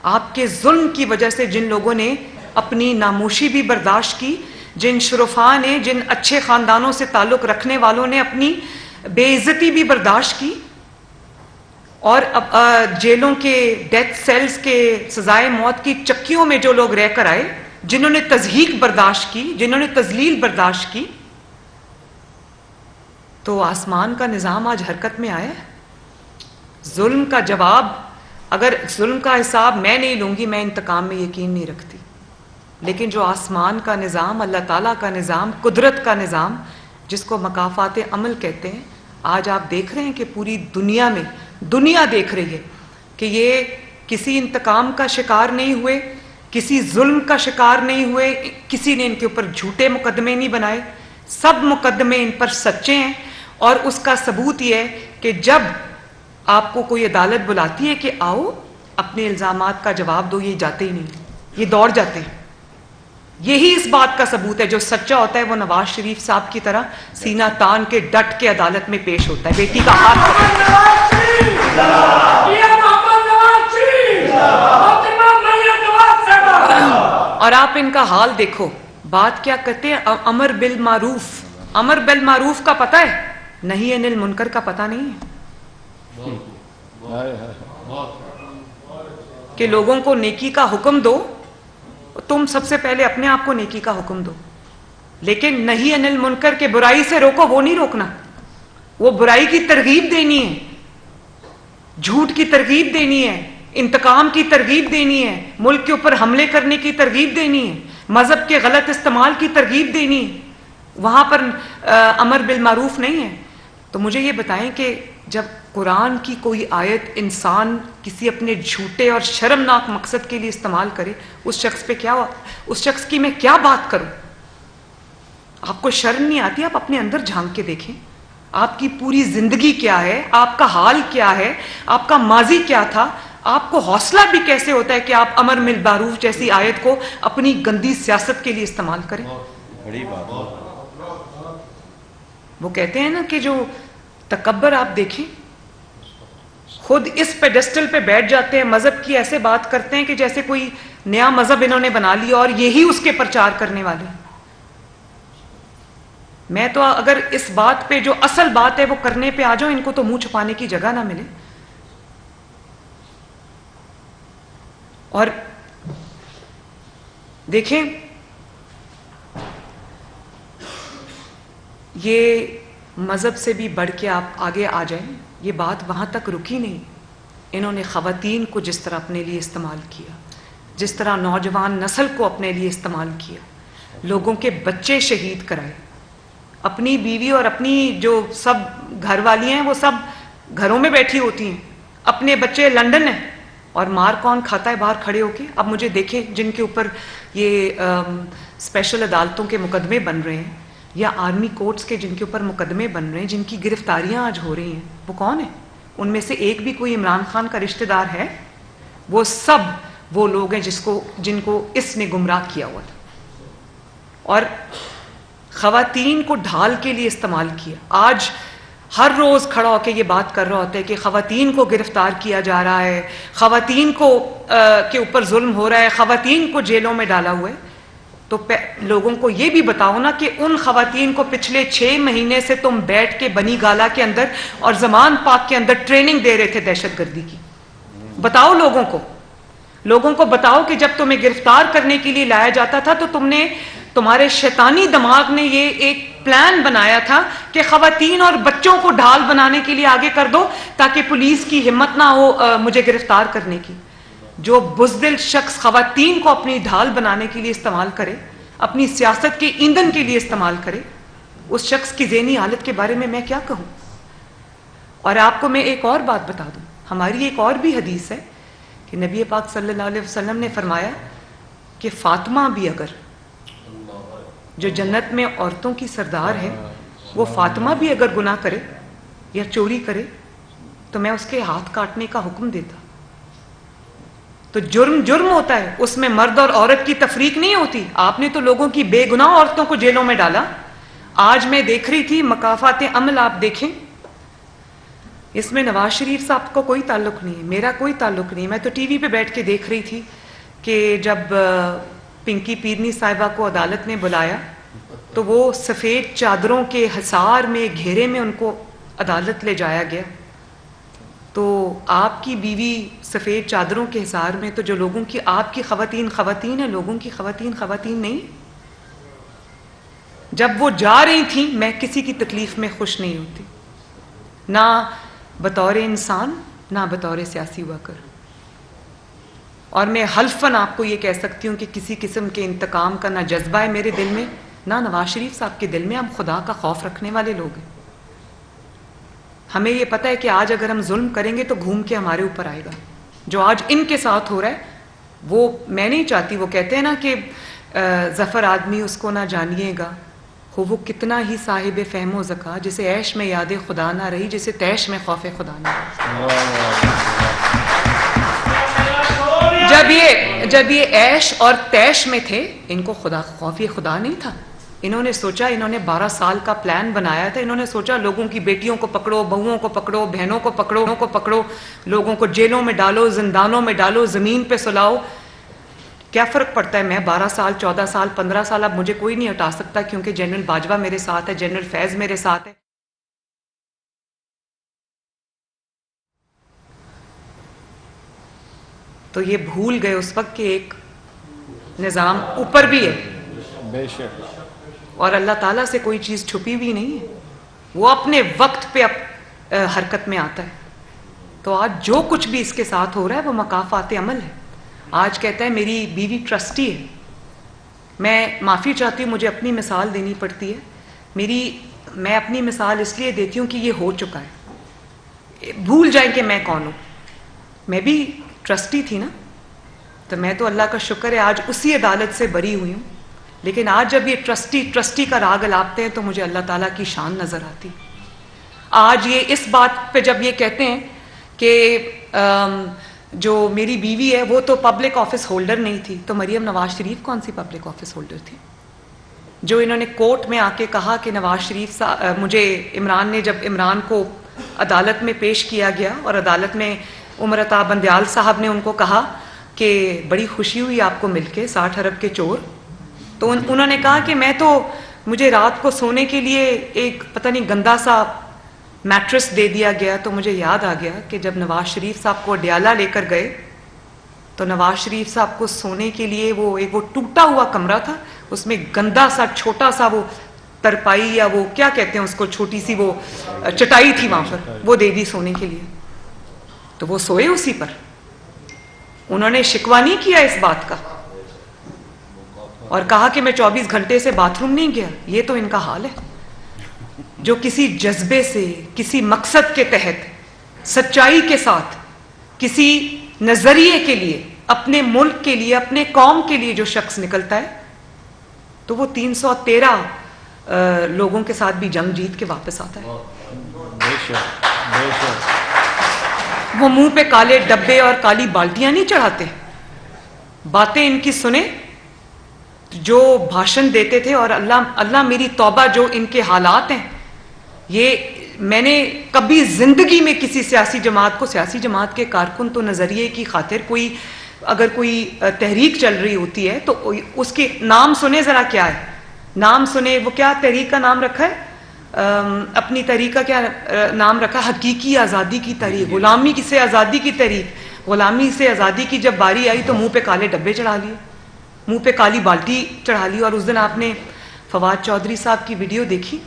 آپ کے ظلم کی وجہ سے جن لوگوں نے اپنی ناموشی بھی برداشت کی، جن شرفاء نے، جن اچھے خاندانوں سے تعلق رکھنے والوں نے اپنی بے عزتی بھی برداشت کی، اور جیلوں کے ڈیتھ سیلز کے سزائے موت کی چکیوں میں جو لوگ رہ کر آئے، جنہوں نے تضحیک برداشت کی، جنہوں نے تذلیل برداشت کی، تو آسمان کا نظام آج حرکت میں آیا ہے۔ ظلم کا جواب، اگر ظلم کا حساب میں نہیں لوں گی، میں انتقام میں یقین نہیں رکھتی، لیکن جو آسمان کا نظام، اللہ تعالیٰ کا نظام، قدرت کا نظام، جس کو مکافات عمل کہتے ہیں، آج آپ دیکھ رہے ہیں کہ پوری دنیا میں، دنیا دیکھ رہی ہے کہ یہ کسی انتقام کا شکار نہیں ہوئے، کسی ظلم کا شکار نہیں ہوئے، کسی نے ان کے اوپر جھوٹے مقدمے نہیں بنائے، سب مقدمے ان پر سچے ہیں۔ اور اس کا ثبوت یہ ہے کہ جب آپ کو کوئی عدالت بلاتی ہے کہ آؤ اپنے الزامات کا جواب دو، یہ جاتے ہی نہیں، یہ دوڑ جاتے ہیں۔ یہی اس بات کا ثبوت ہے، جو سچا ہوتا ہے وہ نواز شریف صاحب کی طرح سینہ تان کے ڈٹ کے عدالت میں پیش ہوتا ہے، بیٹی کا ہاتھ اور آپ ان کا حال دیکھو، بات کیا کہتے ہیں؟ امر بالمعروف، امر بالمعروف کا پتہ ہے، نہیں انل منکر کا پتہ نہیں ہے، کہ لوگوں کو نیکی کا حکم دو، تم سب سے پہلے اپنے آپ کو نیکی کا حکم دو، لیکن نہیں انل منکر کے برائی سے روکو، وہ نہیں روکنا، وہ برائی کی ترغیب دینی ہے، جھوٹ کی ترغیب دینی ہے، انتقام کی ترغیب دینی ہے، ملک کے اوپر حملے کرنے کی ترغیب دینی ہے، مذہب کے غلط استعمال کی ترغیب دینی ہے، وہاں پر امر بالمعروف نہیں ہے. تو مجھے یہ بتائیں کہ جب قرآن کی کوئی آیت انسان کسی اپنے جھوٹے اور شرمناک مقصد کے لیے استعمال کرے، اس شخص کی میں کیا بات کروں؟ آپ کو شرم نہیں آتی؟ آپ اپنے اندر جھانک کے دیکھیں، آپ کی پوری زندگی کیا ہے، آپ کا حال کیا ہے، آپ کا ماضی کیا تھا. آپ کو حوصلہ بھی کیسے ہوتا ہے کہ آپ امر بالمعروف جیسی آیت کو اپنی گندی سیاست کے لیے استعمال کریں؟ بڑی بات ہے. وہ کہتے ہیں نا کہ جو تکبر آپ دیکھیں، خود اس پیڈسٹل پہ بیٹھ جاتے ہیں، مذہب کی ایسے بات کرتے ہیں کہ جیسے کوئی نیا مذہب انہوں نے بنا لیا اور یہی اس کے پرچار کرنے والے ہیں. میں تو اگر اس بات پہ جو اصل بات ہے وہ کرنے پہ آ جاؤں، ان کو تو منہ چھپانے کی جگہ نہ ملے. اور دیکھیں، یہ مذہب سے بھی بڑھ کے آپ آگے آ جائیں، یہ بات وہاں تک رکی نہیں. انہوں نے خواتین کو جس طرح اپنے لیے استعمال کیا، جس طرح نوجوان نسل کو اپنے لیے استعمال کیا، لوگوں کے بچے شہید کرائے، اپنی بیوی اور اپنی جو سب گھر والی ہیں وہ سب گھروں میں بیٹھی ہوتی ہیں، اپنے بچے لنڈن ہیں، اور مار کون کھاتا ہے باہر کھڑے ہو کے؟ اب مجھے دیکھیں جن کے اوپر یہ اسپیشل عدالتوں کے مقدمے بن رہے ہیں، یا آرمی کورٹس کے جن کے اوپر مقدمے بن رہے ہیں، جن کی گرفتاریاں آج ہو رہی ہیں، وہ کون ہیں؟ ان میں سے ایک بھی کوئی عمران خان کا رشتہ دار ہے؟ وہ سب وہ لوگ ہیں جن کو اس نے گمراہ کیا ہوا تھا، اور خواتین کو ڈھال کے لیے استعمال کیا. آج ہر روز کھڑا ہو کے یہ بات کر رہا ہوتا ہے کہ خواتین کو گرفتار کیا جا رہا ہے، خواتین کو کے اوپر ظلم ہو رہا ہے، خواتین کو جیلوں میں ڈالا ہوا ہے. تو لوگوں کو یہ بھی بتاؤ نا کہ ان خواتین کو پچھلے 6 مہینے سے تم بیٹھ کے بنی گالا کے اندر اور زمان پاک کے اندر ٹریننگ دے رہے تھے دہشت گردی کی. بتاؤ لوگوں کو بتاؤ کہ جب تمہیں گرفتار کرنے کے لیے لایا جاتا تھا تو تمہارے شیطانی دماغ نے یہ ایک پلان بنایا تھا کہ خواتین اور بچوں کو ڈھال بنانے کے لیے آگے کر دو تاکہ پولیس کی ہمت نہ ہو مجھے گرفتار کرنے کی. جو بزدل شخص خواتین کو اپنی ڈھال بنانے کے لیے استعمال کرے، اپنی سیاست کے ایندھن کے لیے استعمال کرے، اس شخص کی ذہنی حالت کے بارے میں کیا کہوں؟ اور آپ کو میں ایک اور بات بتا دوں، ہماری ایک اور بھی حدیث ہے کہ نبی پاک صلی اللہ علیہ وسلم نے فرمایا کہ فاطمہ بھی اگر، جو جنت میں عورتوں کی سردار ہے، وہ فاطمہ بھی اگر گناہ کرے یا چوری کرے تو میں اس کے ہاتھ کاٹنے کا حکم دیتا. تو جرم ہوتا ہے، اس میں مرد اور عورت کی تفریق نہیں ہوتی. آپ نے تو لوگوں کی بے گناہ عورتوں کو جیلوں میں ڈالا. آج میں دیکھ رہی تھی مکافات عمل، آپ دیکھیں، اس میں نواز شریف صاحب کو کوئی تعلق نہیں ہے، میرا کوئی تعلق نہیں. میں تو ٹی وی پہ بیٹھ کے دیکھ رہی تھی کہ جب پنکی پیرنی صاحبہ کو عدالت نے بلایا تو وہ سفید چادروں کے حصار میں گھیرے میں ان کو عدالت لے جایا گیا. تو آپ کی بیوی سفید چادروں کے حصار میں، تو جو لوگوں کی آپ کی خواتین ہیں، لوگوں کی خواتین نہیں. جب وہ جا رہی تھیں میں کسی کی تکلیف میں خوش نہیں ہوتی، نہ بطور انسان نہ بطور سیاسی ورکر. اور میں حلفاً آپ کو یہ کہہ سکتی ہوں کہ کسی قسم کے انتقام کا نہ جذبہ ہے میرے دل میں، نہ نواز شریف صاحب کے دل میں. ہم خدا کا خوف رکھنے والے لوگ ہیں. ہمیں یہ پتہ ہے کہ آج اگر ہم ظلم کریں گے تو گھوم کے ہمارے اوپر آئے گا. جو آج ان کے ساتھ ہو رہا ہے وہ میں نہیں چاہتی. وہ کہتے ہیں نا کہ ظفر آدمی اس کو نہ جانیے گا، ہو وہ کتنا ہی صاحب فہم و ذکا، جسے عیش میں یاد خدا نہ رہی، جسے تیش میں خوف خدا نہ رہی. جب یہ عیش اور تیش میں تھے، ان کو خوف خدا نہیں تھا. انہوں نے سوچا، انہوں نے 12 سال کا پلان بنایا تھا. انہوں نے سوچا لوگوں کی بیٹیوں کو پکڑو، بہوؤں کو پکڑو، بہنوں کو پکڑو، لوگوں کو جیلوں میں ڈالو، زندانوں میں ڈالو، زمین پہ سلاؤ. کیا فرق پڑتا ہے میں 12 سال 14 سال 15 سال، اب مجھے کوئی نہیں ہٹا سکتا کیونکہ جنرل باجوہ میرے ساتھ ہے، جنرل فیض میرے ساتھ ہے. تو یہ بھول گئے اس وقت کہ ایک نظام اوپر بھی ہے، بے شک، اور اللہ تعالیٰ سے کوئی چیز چھپی ہوئی نہیں ہے. وہ اپنے وقت پہ حرکت میں آتا ہے. تو آج جو کچھ بھی اس کے ساتھ ہو رہا ہے وہ مکافات عمل ہے. آج کہتا ہے میری بیوی ٹرسٹی ہے. میں معافی چاہتی ہوں، مجھے اپنی مثال دینی پڑتی ہے. میں اپنی مثال اس لیے دیتی ہوں کہ یہ ہو چکا ہے، بھول جائیں کہ میں کون ہوں. میں بھی ٹرسٹی تھی نا، تو میں تو اللہ کا شکر ہے آج اسی عدالت سے بری ہوئی ہوں. لیکن آج جب یہ ٹرسٹی کا راگ الاپتے ہیں تو مجھے اللہ تعالیٰ کی شان نظر آتی. آج یہ اس بات پہ جب یہ کہتے ہیں کہ جو میری بیوی ہے وہ تو پبلک آفس ہولڈر نہیں تھی، تو مریم نواز شریف کون سی پبلک آفس ہولڈر تھی؟ جو انہوں نے کورٹ میں آ کے کہا کہ نواز شریف مجھے عمران نے، جب عمران کو عدالت میں پیش کیا گیا اور عدالت میں عمر عطا بندیال صاحب نے ان کو کہا کہ بڑی خوشی ہوئی آپ کو مل کے 60 ارب کے چور، تو انہوں نے کہا کہ مجھے رات کو سونے کے لیے ایک پتہ نہیں گندا سا میٹرس دے دیا گیا. تو مجھے یاد آ گیا کہ جب نواز شریف صاحب کو اڈیالہ لے کر گئے تو نواز شریف صاحب کو سونے کے لیے وہ ٹوٹا ہوا کمرہ تھا، اس میں گندا سا چھوٹا سا وہ ترپائی یا وہ کیا کہتے ہیں اس کو، چھوٹی سی وہ چٹائی تھی وہاں پر، وہ دے دی سونے کے لیے. تو وہ سوئے اسی پر، انہوں نے شکوہ نہیں کیا اس بات کا اور کہا کہ میں 24 گھنٹے سے باتھ روم نہیں گیا. یہ تو ان کا حال ہے جو کسی جذبے سے، کسی مقصد کے تحت، سچائی کے ساتھ، کسی نظریے کے لیے، اپنے ملک کے لیے، اپنے قوم کے لیے جو شخص نکلتا ہے تو وہ 313 لوگوں کے ساتھ بھی جنگ جیت کے واپس آتا ہے. وہ منہ پہ کالے ڈبے اور کالی بالٹیاں نہیں چڑھاتے. باتیں ان کی سنیں جو بھاشن دیتے تھے، اور اللہ میری توبہ جو ان کے حالات ہیں. یہ میں نے کبھی زندگی میں کسی سیاسی جماعت کے کارکن تو نظریے کی خاطر اگر کوئی تحریک چل رہی ہوتی ہے تو اس کے نام سنے ذرا، کیا ہے نام سنے، وہ کیا تحریک کا نام رکھا ہے، اپنی تحریک کا کیا نام رکھا، حقیقی آزادی کی تحریک، غلامی سے آزادی کی تحریک. غلامی سے آزادی کی جب باری آئی تو منہ پہ کالے ڈبے چڑھا لیے، منہ پہ کالی بالٹی چڑھا لی. اور اس دن آپ نے فواد چودھری صاحب کی ویڈیو دیکھی،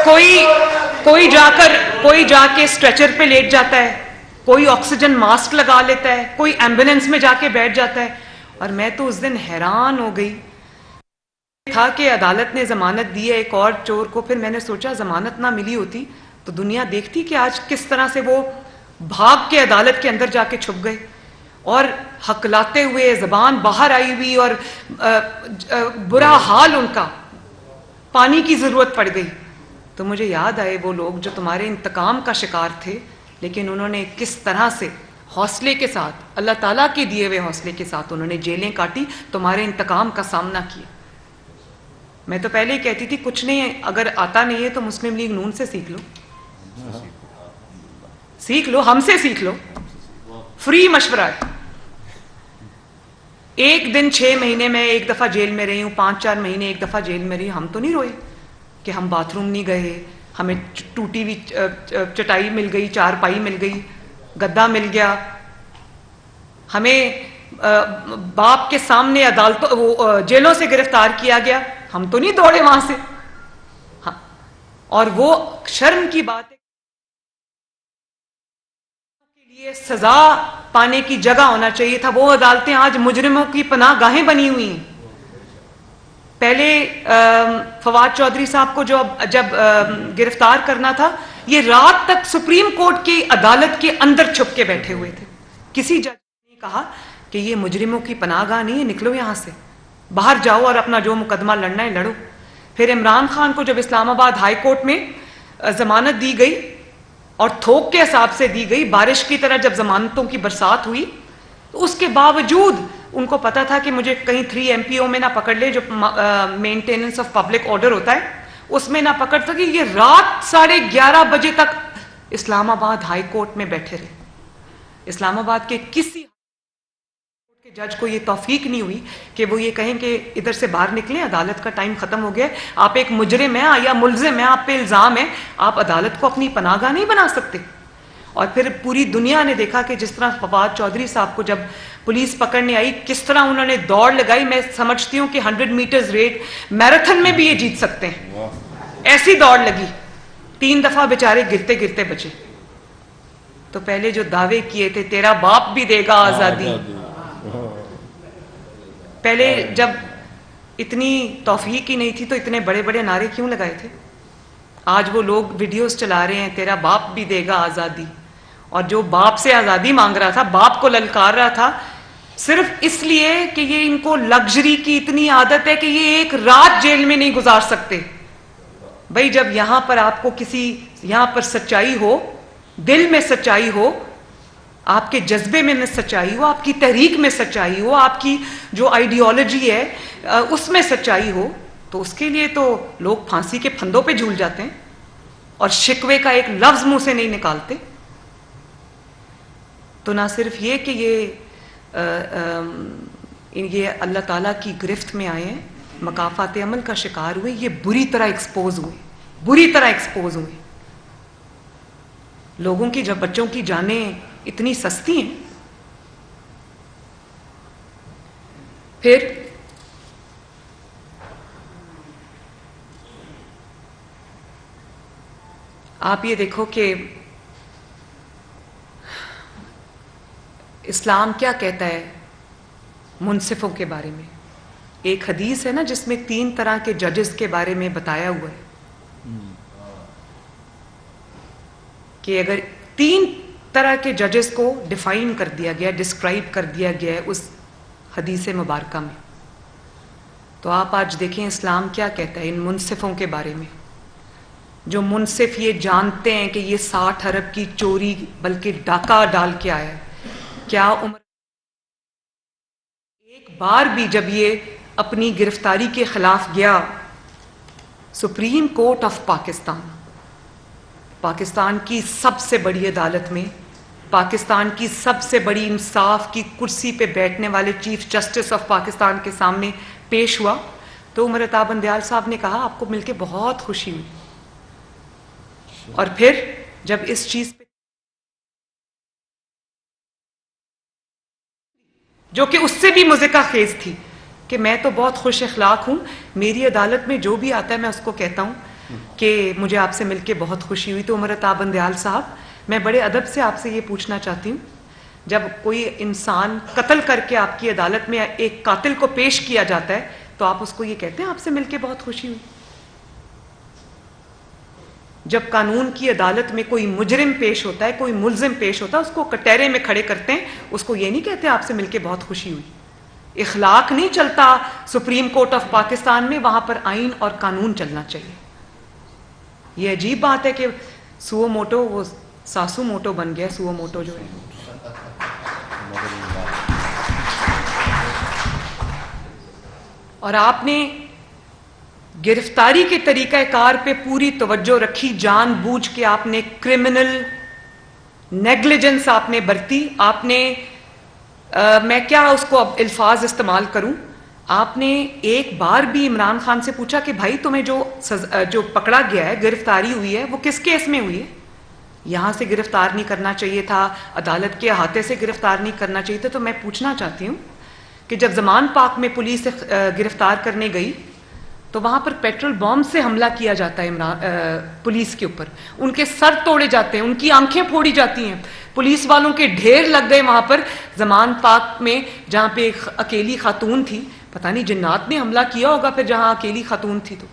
کوئی جا کے اسٹریچر پہ لیٹ جاتا ہے، کوئی آکسیجن ماسک لگا لیتا ہے، کوئی ایمبولینس میں جا کے بیٹھ جاتا ہے. اور میں تو اس دن حیران ہو گئی تھا کہ عدالت نے ضمانت دی ہے ایک اور چور کو. پھر میں نے سوچا ضمانت نہ ملی ہوتی تو دنیا دیکھتی کہ آج کس طرح سے وہ بھاگ کے عدالت کے اندر جا کے چھپ گئے اور ہکلاتے ہوئے، زبان باہر آئی ہوئی اور برا حال ان کا، پانی کی ضرورت پڑ گئی. تو مجھے یاد آئے وہ لوگ جو تمہارے انتقام کا شکار تھے، لیکن انہوں نے کس طرح سے حوصلے کے ساتھ، اللہ تعالیٰ کے دیے ہوئے حوصلے کے ساتھ انہوں نے جیلیں کاٹی، تمہارے انتقام کا سامنا کیا. میں تو پہلے ہی کہتی تھی کچھ نہیں، اگر آتا نہیں ہے تو مسلم لیگ نون سے سیکھ لو، ہم سے سیکھ لو، فری مشورہ ہے. ایک دن 6 مہینے میں ایک دفعہ جیل میں رہی ہوں، 5-4 مہینے ایک دفعہ جیل میں رہی ہوں. ہم تو نہیں روئے کہ ہم باتھ روم نہیں گئے، ہمیں ٹوٹی ہوئی چٹائی مل گئی، چارپائی مل گئی، گدا مل گیا، ہمیں باپ کے سامنے جیلوں سے گرفتار کیا گیا. ہم تو نہیں دوڑے وہاں سے. ہاں، اور وہ شرم کی بات ہے کے لیے سزا پانے کی جگہ ہونا چاہیے تھا. وہ عدالتیں آج مجرموں کی پناہ گاہیں بنی ہوئی ہیں. پہلے فواد چودھری صاحب کو جب گرفتار کرنا تھا، یہ رات تک سپریم کورٹ کی عدالت کے اندر چھپ کے بیٹھے ہوئے تھے. کسی جج نے کہا کہ یہ مجرموں کی پناہ گاہ نہیں ہے، نکلو یہاں سے، باہر جاؤ اور اپنا جو مقدمہ لڑنا ہے لڑو. پھر عمران خان کو جب اسلام آباد ہائی کورٹ میں ضمانت دی گئی اور تھوک کے حساب سے دی گئی، بارش کی طرح جب ضمانتوں کی برسات ہوئی، تو اس کے باوجود ان کو پتا تھا کہ مجھے کہیں 3 MPO میں نہ پکڑ لے، جو مینٹیننس آف پبلک آرڈر ہوتا ہے اس میں نہ پکڑ سکے. یہ رات 11:30 بجے تک اسلام آباد ہائی کورٹ میں بیٹھے رہے. اسلام آباد کے کسی جج کو یہ توفیق نہیں ہوئی کہ وہ یہ کہیں کہ ادھر سے باہر نکلیں، عدالت کا ٹائم ختم ہو گیا، آپ ایک مجرم ہیں یا ملزم ہیں، آپ پہ الزام ہے، آپ عدالت کو اپنی پناہ گاہ نہیں بنا سکتے. اور پھر پوری دنیا نے دیکھا کہ جس طرح فواد چودھری صاحب کو جب پولیس پکڑنے آئی، کس طرح انہوں نے دوڑ لگائی. میں سمجھتی ہوں کہ 100 میٹرز ریٹ میراتھن میں بھی یہ جیت سکتے ہیں. ایسی دوڑ لگی، 3 دفعہ بیچارے گرتے گرتے بچے. تو پہلے جو دعوے کیے تھے تیرا باپ بھی دے گا آزادی، پہلے جب اتنی توفیق ہی نہیں تھی تو اتنے بڑے بڑے نعرے کیوں لگائے تھے؟ آج وہ لوگ ویڈیوز چلا رہے ہیں تیرا باپ بھی دے گا آزادی، اور جو باپ سے آزادی مانگ رہا تھا، باپ کو للکار رہا تھا، صرف اس لیے کہ یہ ان کو لگژری کی اتنی عادت ہے کہ یہ ایک رات جیل میں نہیں گزار سکتے۔ بھائی جب یہاں پر آپ کو یہاں پر سچائی ہو، دل میں سچائی ہو، آپ کے جذبے میں سچائی ہو، آپ کی تحریک میں سچائی ہو، آپ کی جو آئیڈیالوجی ہے اس میں سچائی ہو، تو اس کے لیے تو لوگ پھانسی کے پھندوں پہ جھول جاتے ہیں اور شکوے کا ایک لفظ منہ سے نہیں نکالتے۔ تو نہ صرف یہ کہ یہ اللہ تعالیٰ کی گرفت میں آئے ہیں، مکافات عمل کا شکار ہوئے، یہ بری طرح ایکسپوز ہوئے۔ لوگوں کی جب بچوں کی جانیں اتنی سستی ہیں۔ پھر آپ یہ دیکھو کہ اسلام کیا کہتا ہے منصفوں کے بارے میں۔ ایک حدیث ہے نا جس میں 3 طرح کے ججز کے بارے میں بتایا ہوا ہے کہ اگر 3 طرح کے ججز کو ڈیفائن کر دیا گیا، ڈسکرائب کر دیا گیا ہے اس حدیث مبارکہ میں، تو آپ آج دیکھیں اسلام کیا کہتا ہے ان منصفوں کے بارے میں۔ جو منصف یہ جانتے ہیں کہ یہ 60 ارب کی چوری بلکہ ڈاکہ ڈال کے آیا ہے، کیا عمر ایک بار بھی جب یہ اپنی گرفتاری کے خلاف گیا سپریم کورٹ آف پاکستان کی سب سے بڑی عدالت میں، پاکستان کی سب سے بڑی انصاف کی کرسی پہ بیٹھنے والے چیف جسٹس آف پاکستان کے سامنے پیش ہوا، تو عمر عطا بندیال صاحب نے کہا آپ کو مل کے بہت خوشی ہوئی۔ اور پھر جب اس چیز پہ جو کہ اس سے بھی مضحکہ خیز تھی کہ میں تو بہت خوش اخلاق ہوں، میری عدالت میں جو بھی آتا ہے میں اس کو کہتا ہوں کہ مجھے آپ سے مل کے بہت خوشی ہوئی۔ تو عمر عطا بندیال صاحب، میں بڑے ادب سے آپ سے یہ پوچھنا چاہتی ہوں، جب کوئی انسان قتل کر کے آپ کی عدالت میں ایک قاتل کو پیش کیا جاتا ہے تو آپ اس کو یہ کہتے ہیں آپ سے مل کے بہت خوشی ہوئی؟ جب قانون کی عدالت میں کوئی مجرم پیش ہوتا ہے، کوئی ملزم پیش ہوتا ہے، اس کو کٹہرے میں کھڑے کرتے ہیں، اس کو یہ نہیں کہتے آپ سے مل کے بہت خوشی ہوئی؟ اخلاق نہیں چلتا سپریم کورٹ آف پاکستان میں، وہاں پر آئین اور قانون چلنا چاہیے۔ یہ عجیب بات ہے کہ سوو موٹو وہ ساسو موٹو بن گیا، سوو موٹو جو ہے۔ اور آپ نے گرفتاری کے طریقہ کار پہ پوری توجہ رکھی، جان بوجھ کے آپ نے کرمنل نیگلیجنس آپ نے برتی، آپ نے میں کیا اس کو اب الفاظ استعمال کروں، آپ نے ایک بار بھی عمران خان سے پوچھا کہ بھائی تمہیں جو پکڑا گیا ہے، گرفتاری ہوئی ہے، وہ کس کیس میں ہوئی ہے؟ یہاں سے گرفتار نہیں کرنا چاہیے تھا، عدالت کے احاطے سے گرفتار نہیں کرنا چاہیے تھا۔ تو میں پوچھنا چاہتی ہوں کہ جب زمان پاک میں پولیس گرفتار کرنے گئی تو وہاں پر پیٹرول بم سے حملہ کیا جاتا ہے پولیس کے اوپر، ان کے سر توڑے جاتے ہیں، ان کی آنکھیں پھوڑی جاتی ہیں، پولیس والوں کے ڈھیر لگ گئے وہاں پر زمان پاک میں، جہاں پہ ایک اکیلی خاتون تھی۔ پتہ نہیں جنات نے حملہ کیا ہوگا پھر جہاں اکیلی خاتون تھی، تو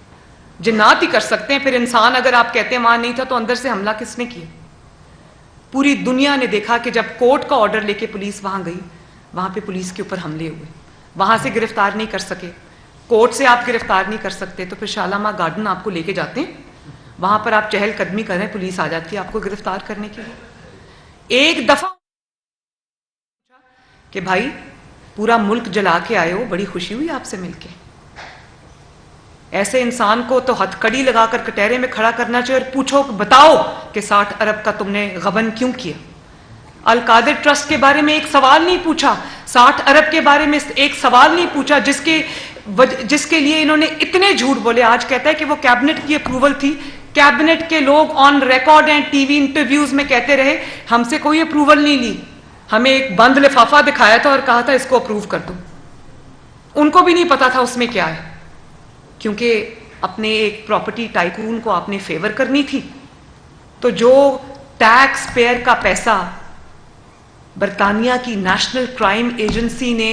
جنات ہی کر سکتے ہیں، پھر انسان اگر آپ کہتے ہیں وہاں نہیں تھا تو اندر سے حملہ کس نے کیا؟ پوری دنیا نے دیکھا کہ جب کورٹ کا آرڈر لے کے پولیس وہاں گئی، وہاں پہ پولیس کے اوپر حملے ہوئے، وہاں سے گرفتار نہیں کر سکے، کورٹ سے آپ گرفتار نہیں کر سکتے، تو پھر شالامار گارڈن آپ کو لے کے جاتے ہیں، وہاں پر آپ چہل قدمی کریں، پولیس آ جاتی ہے آپ کو گرفتار کرنے کے لیے۔ ایک دفعہ کہ بھائی پورا ملک جلا کے آئے ہو، بڑی خوشی ہوئی آپ سے مل کے۔ ایسے انسان کو تو ہتھ کڑی لگا کر کٹہرے میں کھڑا کرنا چاہیے اور پوچھو بتاؤ کہ 60 ارب کا تم نے غبن کیوں کیا؟ القادر ٹرسٹ کے بارے میں ایک سوال نہیں پوچھا، 60 ارب کے بارے میں ایک سوال نہیں پوچھا، جس کے لیے انہوں نے اتنے جھوٹ بولے۔ آج کہتا ہے کہ وہ کیبنٹ کی اپروول تھی، کیبنٹ کے لوگ آن ریکارڈ ہیں، ٹی وی انٹرویوز میں کہتے رہے ہم سے کوئی اپروول نہیں لی، ہمیں ایک بند لفافہ دکھایا تھا اور کہا تھا اس کو اپروو کر دو۔ ان کو بھی نہیں پتا تھا اس میں کیا ہے، کیونکہ اپنے ایک پراپرٹی ٹائکون کو آپ نے فیور کرنی تھی، تو جو ٹیکس پیئر کا پیسہ برطانیہ کی نیشنل کرائم ایجنسی نے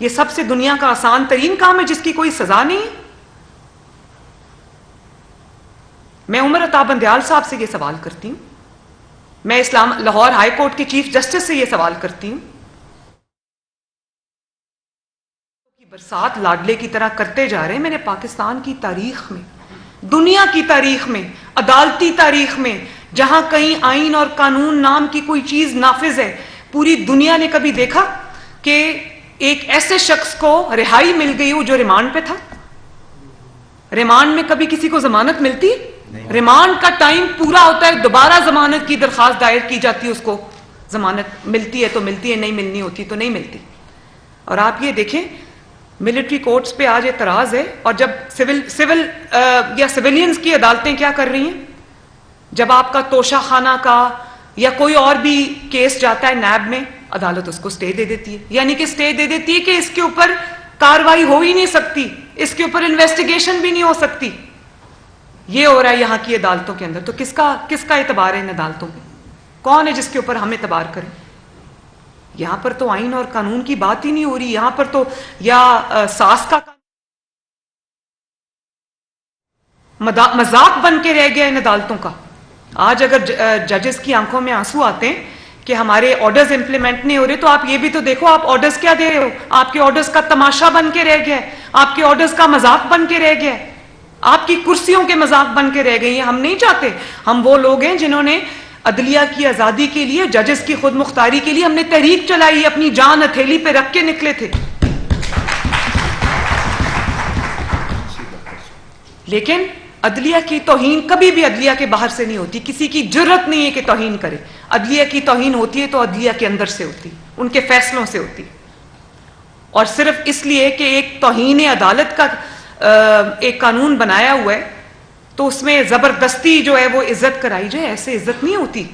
یہ سب سے دنیا کا آسان ترین کام ہے جس کی کوئی سزا نہیں ہے. میں عمر عطا بندیال صاحب سے یہ سوال کرتی ہوں, میں لاہور ہائی کورٹ کے چیف جسٹس سے یہ سوال کرتی ہوں, برسات لاڈلے کی طرح کرتے جا رہے ہیں. میں نے پاکستان کی تاریخ میں, دنیا کی تاریخ میں, عدالتی تاریخ میں, جہاں کہیں آئین اور قانون نام کی کوئی چیز نافذ ہے, پوری دنیا نے کبھی دیکھا کہ ایک ایسے شخص کو رہائی مل گئی ہو جو ریمانڈ پہ تھا؟ ریمانڈ میں کبھی کسی کو ضمانت ملتی ہے؟ ریمانڈ کا ٹائم پورا ہوتا ہے, دوبارہ ضمانت کی درخواست دائر کی جاتی ہے, اس کو ضمانت ملتی ہے تو ملتی ہے, نہیں ملنی ہوتی تو نہیں ملتی. اور آپ یہ دیکھیں ملٹری کورٹس پہ آج اعتراض ہے, اور جب سول یا سویلینز کی عدالتیں کیا کر رہی ہیں, جب آپ کا توشہ خانہ کا یا کوئی اور بھی کیس جاتا ہے نیب میں, عدالت اس کو سٹے دے دیتی ہے, یعنی کہ سٹے دے دیتی ہے کہ اس کے اوپر کاروائی ہو ہی نہیں سکتی, اس کے اوپر انویسٹیگیشن بھی نہیں ہو سکتی. یہ ہو رہا ہے یہاں کی عدالتوں کے اندر. تو کس کا اعتبار ہے ان عدالتوں پہ؟ کون ہے جس کے اوپر ہم اعتبار کریں؟ یہاں پر تو آئین اور قانون کی بات ہی نہیں ہو رہی, یہاں پر تو یا ساس کا مذاق بن کے رہ گیا ان عدالتوں کا. آج اگر ججز کی آنکھوں میں آنسو آتے ہیں کہ ہمارے آرڈرز امپلیمنٹ نہیں ہو رہے, تو آپ یہ بھی تو دیکھو آپ آرڈرز کیا دے رہے ہو. آپ کے آرڈرز کا تماشا بن کے رہ گیا ہے, آپ کے آرڈرز کا مذاق بن کے رہ گیا ہے, آپ کی کرسیوں کے مذاق بن کے رہ گئی ہیں. ہم نہیں چاہتے, ہم وہ لوگ ہیں جنہوں نے عدلیہ کی آزادی کے لیے, ججز کی خود مختاری کے لیے ہم نے تحریک چلائی, اپنی جان ہتھیلی پہ رکھ کے نکلے تھے. لیکن عدلیہ کی توہین کبھی بھی عدلیہ کے باہر سے نہیں ہوتی, کسی کی جرت نہیں ہے کہ توہین کرے. عدلیہ کی توہین ہوتی ہے تو عدلیہ کے اندر سے ہوتی, ان کے فیصلوں سے ہوتی, اور صرف اس لیے کہ ایک توہین عدالت کا ایک قانون بنایا ہوا ہے تو اس میں زبردستی جو ہے وہ عزت کرائی جائے. ایسے عزت نہیں ہوتی.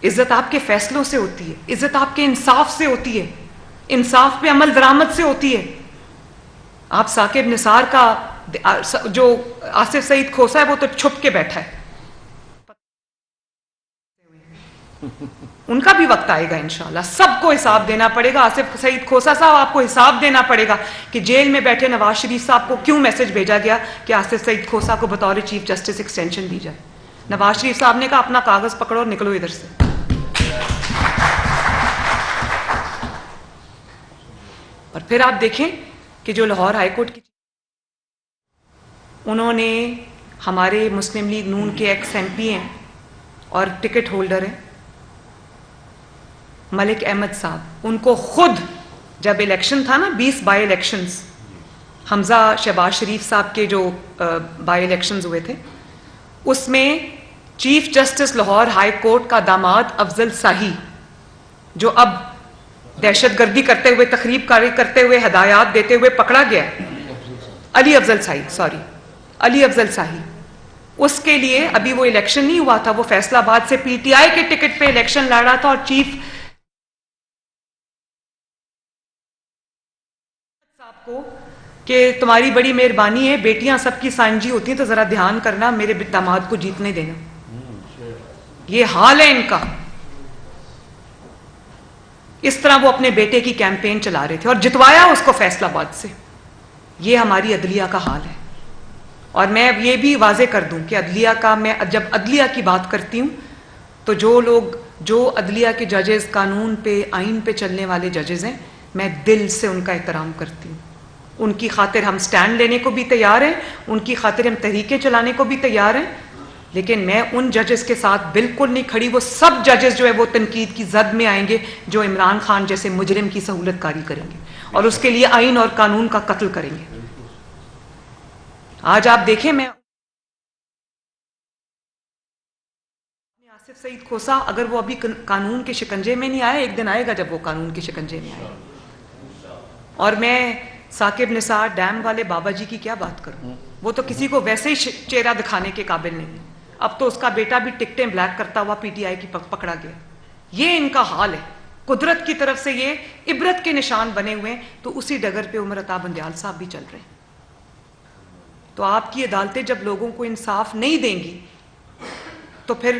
عزت آپ کے فیصلوں سے ہوتی ہے, عزت آپ کے انصاف سے ہوتی ہے, انصاف پہ عمل درآمد سے ہوتی ہے. آپ ثاقب نثار کا جو آصف سعید کھوسا ہے وہ تو چھپ کے بیٹھا ہے, ان کا بھی وقت آئے گا انشاءاللہ, سب کو حساب دینا پڑے گا. آصف سعید کھوسا صاحب آپ کو حساب دینا پڑے گا کہ جیل میں بیٹھے نواز شریف صاحب کو کیوں میسج بھیجا گیا کہ آصف سعید کھوسا کو بطور چیف جسٹس ایکسٹینشن دی جائے. نواز شریف صاحب نے کہا اپنا کاغذ پکڑو اور نکلو ادھر سے. اور پھر آپ دیکھیں کہ جو لاہور ہائی کورٹ کی, انہوں نے ہمارے مسلم لیگ نون کے ایکس ایم پی ہیں اور ٹکٹ ہولڈر ہیں ملک احمد صاحب, ان کو خود جب الیکشن تھا نا 20 بائی الیکشنز, حمزہ شہباز شریف صاحب کے جو بائی الیکشنز ہوئے تھے, اس میں chief justice Lahore high court کا داماد افضل شاہی, جو اب دہشت گردی کرتے ہوئے, تخریب کاری کرتے ہوئے, ہدایات دیتے ہوئے پکڑا گیا, علی افضل شاہی, اس کے لیے ابھی وہ الیکشن نہیں ہوا تھا, وہ فیصل آباد سے پی ٹی آئی کے ٹکٹ پہ الیکشن لڑ رہا تھا, اور چیف صاحب کو کہ تمہاری بڑی مہربانی ہے, بیٹیاں سب کی سانجی ہوتی ہیں تو ذرا دھیان کرنا, میرے داماد کو جیتنے دینا. یہ حال ہے ان کا. اس طرح وہ اپنے بیٹے کی کیمپین چلا رہے تھے اور جتوایا اس کو فیصل آباد سے. یہ ہماری عدلیہ کا حال ہے. اور میں یہ بھی واضح کر دوں کہ عدلیہ کا, میں جب عدلیہ کی بات کرتی ہوں تو جو لوگ, جو عدلیہ کے ججز, قانون پہ, آئین پہ چلنے والے ججز ہیں, میں دل سے ان کا احترام کرتی ہوں. ان کی خاطر ہم سٹینڈ لینے کو بھی تیار ہیں, ان کی خاطر ہم تحریکیں چلانے کو بھی تیار ہیں, لیکن میں ان ججز کے ساتھ بالکل نہیں کھڑی. وہ سب ججز جو ہے وہ تنقید کی زد میں آئیں گے جو عمران خان جیسے مجرم کی سہولت کاری کریں گے اور اس کے لیے آئین اور قانون کا قتل کریں گے. آج آپ دیکھیں, میں آصف سعید کھوسا, اگر وہ ابھی قانون کے شکنجے میں نہیں آیا, ایک دن آئے گا جب وہ قانون کے شکنجے میں آئے. اور میں ثاقب نثار ڈیم والے بابا جی کی کیا بات کروں, وہ تو کسی کو ویسے ہی چہرہ دکھانے کے قابل نہیں. اب تو اس کا بیٹا بھی ٹکٹیں بلیک کرتا ہوا پی ٹی آئی کی پکڑا گیا. یہ ان کا حال ہے. قدرت کی طرف سے یہ عبرت کے نشان بنے ہوئے ہیں, تو اسی ڈگر پہ عمر عطا بندیال صاحب بھی چل رہے ہیں. تو آپ کی عدالتیں جب لوگوں کو انصاف نہیں دیں گی تو پھر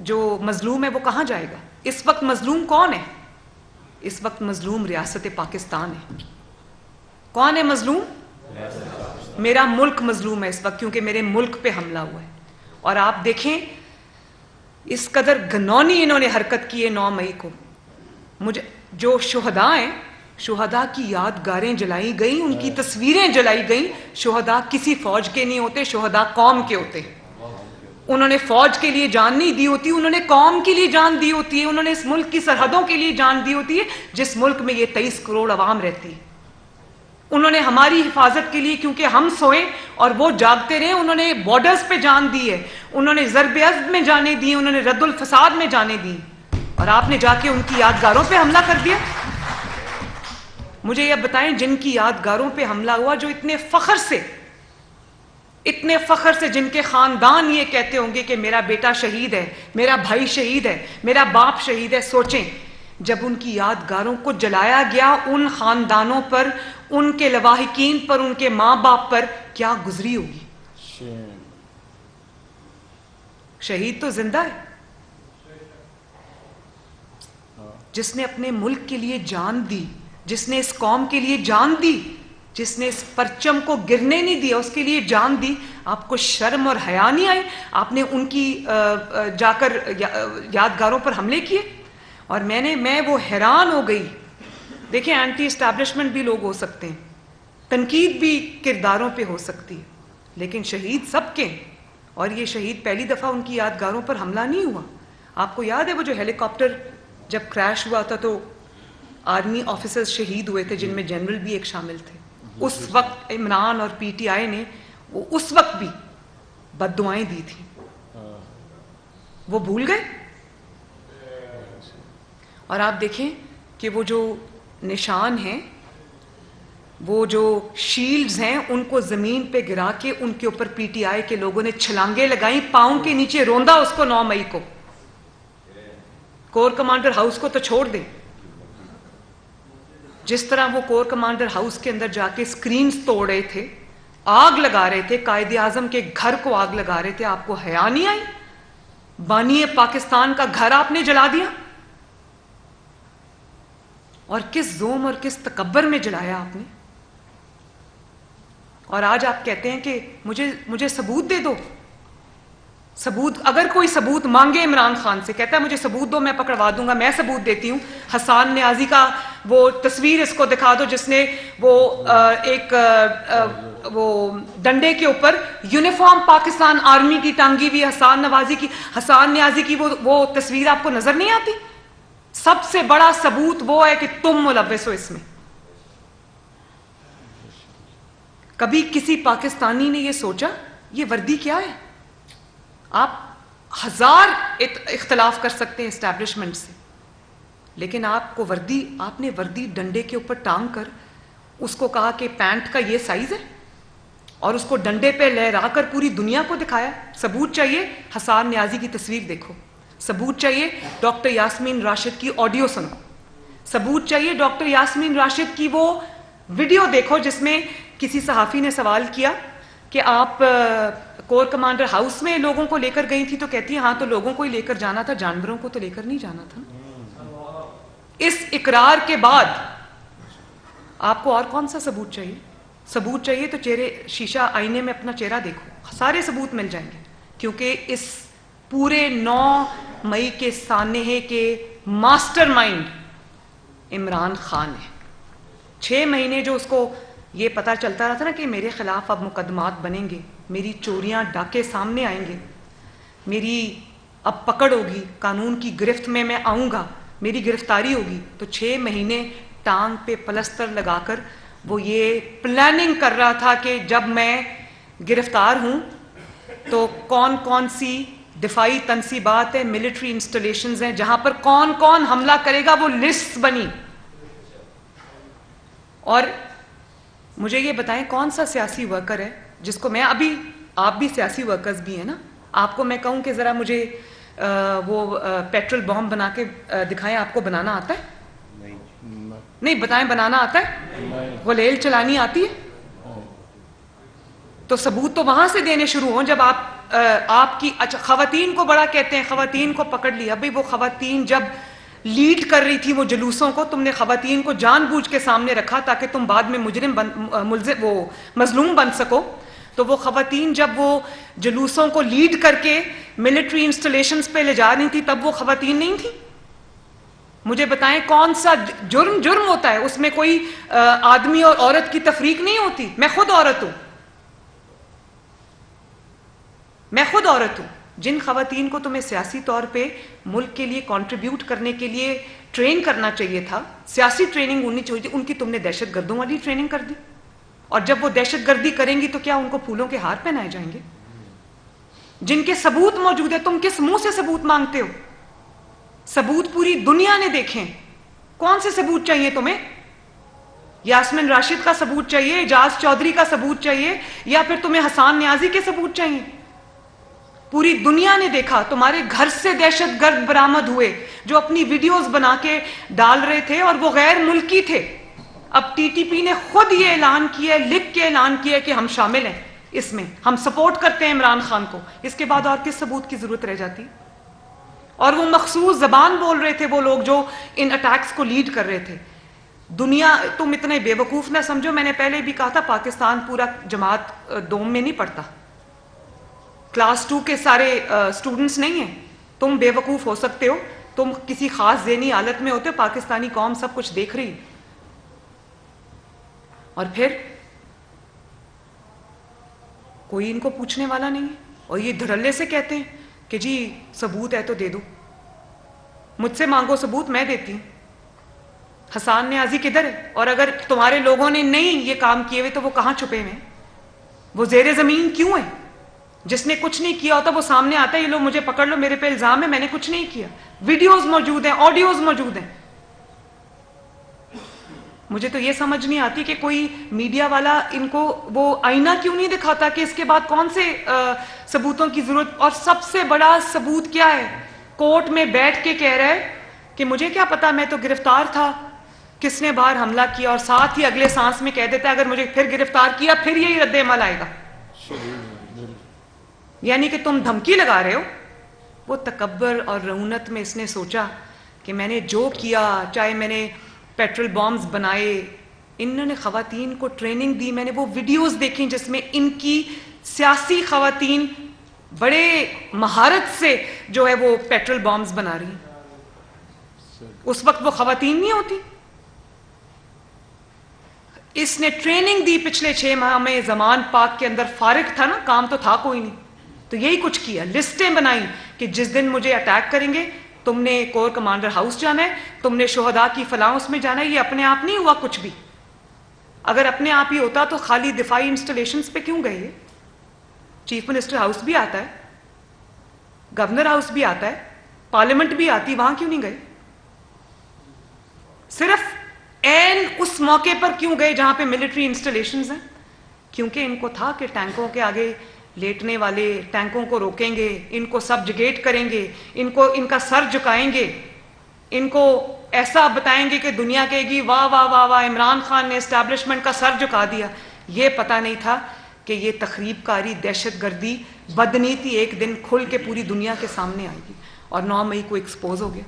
جو مظلوم ہے وہ کہاں جائے گا؟ اس وقت مظلوم کون ہے؟ اس وقت مظلوم ریاست پاکستان ہے. کون ہے مظلوم؟ میرا ملک مظلوم ہے اس وقت، کیونکہ میرے ملک پہ حملہ ہوا ہے. اور آپ دیکھیں اس قدر گھنونی انہوں نے حرکت کی ہے 9 مئی کو. مجھے جو شہداء ہیں، شہداء کی یادگاریں جلائی گئیں، ان کی تصویریں جلائی گئیں. شہداء کسی فوج کے نہیں ہوتے، شہداء قوم کے ہوتے ہیں. انہوں نے فوج کے لیے جان نہیں دی ہوتی، انہوں نے قوم کے لیے جان دی ہوتی ہے، انہوں نے اس ملک کی سرحدوں کے لیے جان دی ہوتی ہے جس ملک میں یہ 23 کروڑ عوام رہتی ہے. انہوں نے ہماری حفاظت کے لیے، کیونکہ ہم سوئیں اور وہ جاگتے رہے، انہوں نے بارڈرز پہ جان دی ہے، انہوں نے ضرب ازد میں جانے دی، انہوں نے رد الفساد میں جانے دی، اور آپ نے جا کے ان کی یادگاروں پہ حملہ کر دیا. مجھے یہ بتائیں، جن کی یادگاروں پہ حملہ ہوا، جو اتنے فخر سے جن کے خاندان یہ کہتے ہوں گے کہ میرا بیٹا شہید ہے، میرا بھائی شہید ہے، میرا باپ شہید ہے. سوچیں جب ان کی یادگاروں کو جلایا گیا، ان خاندانوں پر، ان کے لواحقین پر، ان کے ماں باپ پر کیا گزری ہوگی. شہید تو زندہ ہے، جس نے اپنے ملک کے لیے جان دی، جس نے اس قوم کے لیے جان دی، جس نے اس پرچم کو گرنے نہیں دیا، اس کے لیے جان دی. آپ کو شرم اور حیا نہیں آئی؟ آپ نے ان کی جا کر یادگاروں پر حملے کیے. اور میں وہ حیران ہو گئی. دیکھیں، اینٹی اسٹیبلشمنٹ بھی لوگ ہو سکتے ہیں، تنقید بھی کرداروں پہ ہو سکتی ہے، لیکن شہید سب کے ہیں. اور یہ شہید پہلی دفعہ ان کی یادگاروں پر حملہ نہیں ہوا. آپ کو یاد ہے وہ جو ہیلی کاپٹر جب کریش ہوا تھا تو آرمی آفیسرز شہید ہوئے تھے، جن میں جنرل بھی ایک شامل تھے. اس وقت عمران اور پی ٹی آئی نے وہ اس وقت بھی بد دعائیں دی تھیں. وہ بھول گئے. اور آپ دیکھیں کہ وہ جو نشان ہیں، وہ جو شیلڈز ہیں، ان کو زمین پہ گرا کے ان کے اوپر پی ٹی آئی کے لوگوں نے چھلانگیں لگائیں، پاؤں کے نیچے روندا اس کو 9 مئی کو. کور کمانڈر ہاؤس کو تو چھوڑ دیں، جس طرح وہ کور کمانڈر ہاؤس کے اندر جا کے سکرینز توڑ رہے تھے، آگ لگا رہے تھے، قائد اعظم کے گھر کو آگ لگا رہے تھے. آپ کو حیا نہیں آئی؟ بانی پاکستان کا گھر آپ نے جلا دیا. اور کس ظلم اور کس تکبر میں جلایا آپ نے. اور آج آپ کہتے ہیں کہ مجھے ثبوت دے دو. ثبوت، اگر کوئی ثبوت مانگے عمران خان سے، کہتا ہے مجھے ثبوت دو، میں پکڑوا دوں گا. میں ثبوت دیتی ہوں. حسان نیازی کا وہ تصویر اس کو دکھا دو جس نے وہ ایک وہ ڈنڈے کے اوپر یونیفارم پاکستان آرمی کی ٹانگی ہوئی حسان نیازی کی وہ تصویر آپ کو نظر نہیں آتی؟ سب سے بڑا ثبوت وہ ہے کہ تم ملوث ہو اس میں. کبھی کسی پاکستانی نے یہ سوچا یہ وردی کیا ہے؟ آپ 1000 اختلاف کر سکتے ہیں اسٹیبلشمنٹ سے، لیکن آپ نے وردی ڈنڈے کے اوپر ٹانگ کر اس کو کہا کہ پینٹ کا یہ سائز ہے، اور اس کو ڈنڈے پہ لہرا کر پوری دنیا کو دکھایا. ثبوت چاہیے؟ حسان نیازی کی تصویر دیکھو. ثبوت چاہیے؟ ڈاکٹر یاسمین راشد کی آڈیو سنو. ثبوت چاہیے؟ ڈاکٹر یاسمین راشد کی وہ ویڈیو دیکھو جس میں کسی صحافی نے سوال کیا کہ آپ کور کمانڈر ہاؤس میں لوگوں کو لے کر گئی تھی، تو کہتی ہیں ہاں تو لوگوں کو ہی لے کر جانا تھا، جانوروں کو تو لے کر نہیں جانا تھا. اس اقرار کے بعد آپ کو اور کون سا ثبوت چاہیے؟ ثبوت چاہیے تو شیشہ آئینے میں اپنا چہرہ دیکھو، سارے ثبوت مل جائیں گے. کیونکہ اس پورے 9 مئی کے سانحے کے ماسٹر مائنڈ عمران خان ہے. 6 مہینے جو اس کو یہ پتا چلتا رہا تھا نا کہ میرے خلاف اب مقدمات بنیں گے، میری چوریاں ڈاکے سامنے آئیں گے، میری اب پکڑ ہوگی، قانون کی گرفت میں آؤں گا، میری گرفتاری ہوگی. تو 6 مہینے ٹانگ پہ پلستر لگا کر وہ یہ پلاننگ کر رہا تھا کہ جب میں گرفتار ہوں تو کون کون سی دفاعی تنصیبات ہیں، ملٹری انسٹالیشنز ہیں، جہاں پر کون کون حملہ کرے گا، وہ لسٹ بنی. اور مجھے یہ بتائیں کون سا سیاسی ورکر ہے جس کو میں ابھی، آپ بھی سیاسی ورکرز بھی ہیں نا، آپ کو میں کہوں کہ ذرا مجھے وہ پیٹرول بام بنا کے دکھائیں، آپ کو بنانا آتا ہے؟ نہیں بتائیں، بنانا آتا ہے؟ غلیل چلانی آتی ہے؟ تو ثبوت تو وہاں سے دینے شروع ہوں جب آپ کی. اچھا، خواتین کو بڑا کہتے ہیں، خواتین کو پکڑ لیا. بھئی وہ خواتین جب لیڈ کر رہی تھی وہ جلوسوں کو، تم نے خواتین کو جان بوجھ کے سامنے رکھا تاکہ تم بعد میں مظلوم بن سکو. تو وہ خواتین جب وہ جلوسوں کو لیڈ کر کے ملٹری انسٹالیشنز پہ لے جا رہی تھی تب وہ خواتین نہیں تھی؟ مجھے بتائیں کون سا جرم ہوتا ہے اس میں؟ کوئی آدمی اور عورت کی تفریق نہیں ہوتی. میں خود عورت ہوں، میں خود عورت ہوں. جن خواتین کو تمہیں سیاسی طور پہ ملک کے لیے کنٹریبیوٹ کرنے کے لیے ٹرین کرنا چاہیے تھا، سیاسی ٹریننگ ہونی چاہیے تھی، ان کی تم نے دہشت گردوں والی ٹریننگ کر دی. اور جب وہ دہشت گردی کریں گی تو کیا ان کو پھولوں کے ہار پہنائے جائیں گے؟ جن کے ثبوت موجود ہے، تم کس منہ سے ثبوت مانگتے ہو؟ ثبوت پوری دنیا نے دیکھیں. کون سے ثبوت چاہیے تمہیں؟ یاسمین راشد کا ثبوت چاہیے، اعجاز چودھری کا ثبوت چاہیے، یا پھر تمہیں حسان نیازی کے ثبوت چاہیے؟ پوری دنیا نے دیکھا تمہارے گھر سے دہشت گرد برآمد ہوئے جو اپنی ویڈیوز بنا کے ڈال رہے تھے اور وہ غیر ملکی تھے. اب ٹی ٹی پی نے خود یہ اعلان کیا ہے، لکھ کے اعلان کیا ہے کہ ہم شامل ہیں اس میں، ہم سپورٹ کرتے ہیں عمران خان کو. اس کے بعد اور کس ثبوت کی ضرورت رہ جاتی؟ اور وہ مخصوص زبان بول رہے تھے وہ لوگ جو ان اٹیکس کو لیڈ کر رہے تھے. دنیا، تم اتنے بے وقوف نہ سمجھو. میں نے پہلے بھی کہا تھا پاکستان پورا جماعت دوم میں نہیں پڑھتا، کلاس 2 کے سارے اسٹوڈنٹس نہیں ہیں. تم بے وقوف ہو سکتے ہو، تم کسی خاص ذہنی حالت میں ہوتے ہو، پاکستانی قوم سب کچھ دیکھ رہی. اور پھر کوئی ان کو پوچھنے والا نہیں ہے، اور یہ دھڑلے سے کہتے ہیں کہ جی ثبوت ہے تو دے دو. مجھ سے مانگو ثبوت، میں دیتی ہوں. حسان نیازی کدھر ہے؟ اور اگر تمہارے لوگوں نے نہیں یہ کام کیے ہوئے تو وہ کہاں چھپے ہوئے ہیں؟ وہ زیر زمین کیوں ہیں؟ جس نے کچھ نہیں کیا ہوتا وہ سامنے آتا ہے، یہ لوگ مجھے پکڑ لو، میرے پہ الزام ہے، میں نے کچھ نہیں کیا. ویڈیوز موجود ہیں، آڈیوز موجود ہیں. مجھے تو یہ سمجھ نہیں آتی کہ کوئی میڈیا والا ان کو وہ آئینہ کیوں نہیں دکھاتا کہ اس کے بعد کون سے ثبوتوں کی ضرورت. اور سب سے بڑا ثبوت کیا ہے؟ کورٹ میں بیٹھ کے کہہ رہا ہے کہ مجھے کیا پتا، میں تو گرفتار تھا، کس نے باہر حملہ کیا، اور ساتھ ہی اگلے سانس میں کہہ دیتا ہے اگر مجھے پھر گرفتار کیا پھر یہی رد عمل آئے گا. یعنی کہ تم دھمکی لگا رہے ہو. وہ تکبر اور رعونت میں اس نے سوچا کہ میں نے جو کیا، چاہے میں نے پیٹرول بامز بنائے، انہوں نے خواتین کو ٹریننگ دی. میں نے وہ ویڈیوز دیکھیں جس میں ان کی سیاسی خواتین بڑے مہارت سے جو ہے وہ پیٹرول بامز بنا رہی ہیں. اس وقت وہ خواتین نہیں ہوتی. اس نے ٹریننگ دی پچھلے 6 ماہ میں. زمان پاک کے اندر فارغ تھا نا، کام تو تھا کوئی نہیں، تو یہی کچھ کیا. لسٹیں بنائیں کہ جس دن مجھے اٹیک کریں گے تم نے کور کمانڈر ہاؤس جانا ہے، تم نے شہداء کی فلاں اس میں جانا ہے. یہ اپنے آپ نہیں ہوا کچھ بھی. اگر اپنے آپ ہی ہوتا تو خالی دفاعی انسٹالیشنز پہ کیوں گئے؟ چیف منسٹر ہاؤس بھی آتا ہے، گورنر ہاؤس بھی آتا ہے، پارلیمنٹ بھی آتی، وہاں کیوں نہیں گئے؟ صرف این اس موقع پر کیوں گئے جہاں پہ ملٹری انسٹالیشنز ہیں؟ کیونکہ ان کو تھا کہ ٹینکوں کے آگے لیٹنے والے ٹینکوں کو روکیں گے، ان کو سبجگیٹ کریں گے، ان کا سر جھکائیں گے، ان کو ایسا بتائیں گے کہ دنیا کہے گی واہ واہ واہ واہ عمران خان نے اسٹیبلشمنٹ کا سر جھکا دیا. یہ پتہ نہیں تھا کہ یہ تخریب کاری، دہشت گردی، بدنیتی ایک دن کھل کے پوری دنیا کے سامنے آئے گی. اور 9 مئی کو ایکسپوز ہو گیا.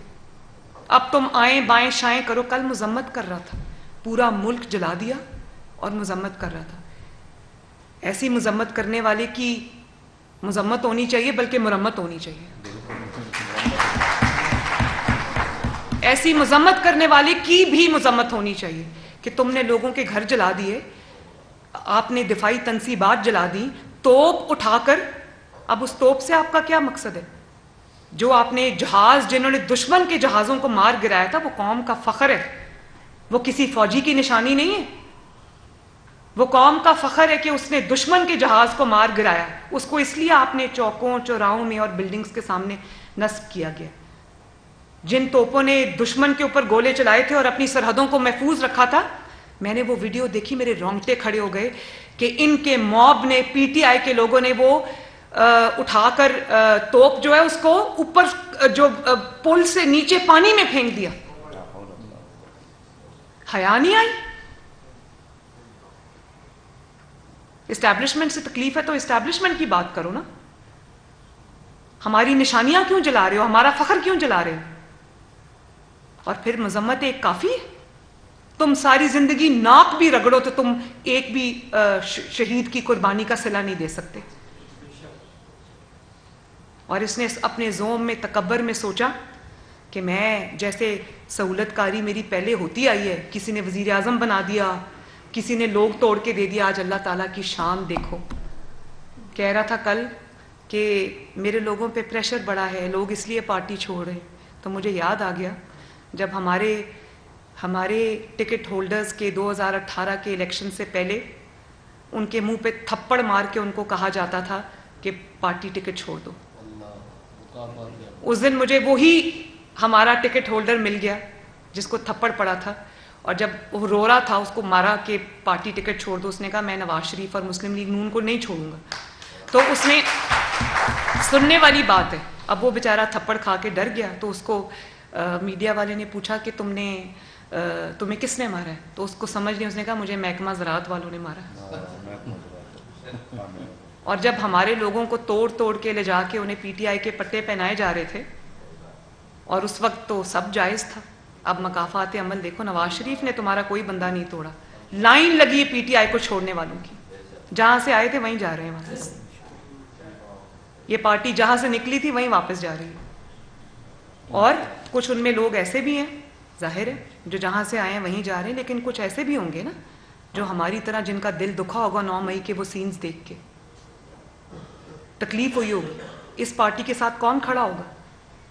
اب تم آئیں بائیں شائیں کرو. کل مذمت کر رہا تھا، پورا ملک جلا دیا اور مذمت کر رہا تھا. ایسی مذمت کرنے والے کی مذمت ہونی چاہیے بلکہ مرمت ہونی چاہیے. ایسی مذمت کرنے والے کی بھی مذمت ہونی چاہیے کہ تم نے لوگوں کے گھر جلا دیے، آپ نے دفاعی تنصیبات جلا دی توپ اٹھا کر. اب اس توپ سے آپ کا کیا مقصد ہے؟ جو آپ نے جہاز، جنہوں نے دشمن کے جہازوں کو مار گرایا تھا، وہ قوم کا فخر ہے، وہ کسی فوجی کی نشانی نہیں ہے. وہ قوم کا فخر ہے کہ اس نے دشمن کے جہاز کو مار گرایا. اس کو اس لیے آپ نے چوکوں چوراہوں میں اور بلڈنگز کے سامنے نصب کیا گیا. جن توپوں نے دشمن کے اوپر گولے چلائے تھے اور اپنی سرحدوں کو محفوظ رکھا تھا، میں نے وہ ویڈیو دیکھی، میرے رونگٹے کھڑے ہو گئے کہ ان کے موب نے، پی ٹی آئی کے لوگوں نے وہ اٹھا کر توپ جو ہے اس کو اوپر جو پل سے نیچے پانی میں پھینک دیا. حیا نہیں آئی؟ اسٹیبلشمنٹ سے تکلیف ہے تو اسٹیبلشمنٹ کی بات کرو نا. ہماری نشانیاں کیوں جلا رہے ہو؟ ہمارا فخر کیوں جلا رہے ہو؟ اور پھر مذمت ایک کافی ہے؟ تم ساری زندگی ناک بھی رگڑو تو تم ایک بھی شہید کی قربانی کا صلہ نہیں دے سکتے. اور اس نے اپنے زوم میں تکبر میں سوچا کہ میں جیسے سہولت کاری میری پہلے ہوتی آئی ہے, کسی نے وزیر اعظم بنا دیا, کسی نے لوگ توڑ کے دے دیا, آج اللہ تعالیٰ کی شان دیکھو. کہہ رہا تھا کل کہ میرے لوگوں پہ پریشر بڑا ہے, لوگ اس لیے پارٹی چھوڑ رہے. تو مجھے یاد آ گیا جب ہمارے ٹکٹ ہولڈرز کے 2018 کے الیکشن سے پہلے ان کے منہ پہ تھپڑ مار کے ان کو کہا جاتا تھا کہ پارٹی ٹکٹ چھوڑ دو. اس دن مجھے وہی ہمارا ٹکٹ ہولڈر مل گیا جس کو تھپڑ پڑا تھا, اور جب وہ رو رہا تھا اس کو مارا کہ پارٹی ٹکٹ چھوڑ دو, اس نے کہا میں نواز شریف اور مسلم لیگ نون کو نہیں چھوڑوں گا. تو اس نے سننے والی بات ہے. اب وہ بیچارہ تھپڑ کھا کے ڈر گیا, تو اس کو میڈیا والے نے پوچھا کہ تمہیں کس نے مارا ہے؟ تو اس کو سمجھ نہیں, اس نے کہا مجھے محکمہ زراعت والوں نے مارا. اور جب ہمارے لوگوں کو توڑ کے لے جا کے انہیں پی ٹی آئی کے پٹے پہنائے جا رہے تھے, اور اس وقت تو سب جائز تھا. اب مکافات عمل دیکھو, نواز شریف نے تمہارا کوئی بندہ نہیں توڑا. لائن لگی ہے پی ٹی آئی کو چھوڑنے والوں کی, جہاں سے آئے تھے وہیں جا رہے ہیں واپس. یہ پارٹی جہاں سے نکلی تھی وہیں واپس جا رہی ہے. اور کچھ ان میں لوگ ایسے بھی ہیں, ظاہر ہے, جو جہاں سے آئے ہیں وہیں جا رہے ہیں, لیکن کچھ ایسے بھی ہوں گے نا جو ہماری طرح, جن کا دل دکھا ہوگا 9 مئی کے وہ سینز دیکھ کے, تکلیف ہوئی ہوگی. اس پارٹی کے ساتھ کون کھڑا ہوگا؟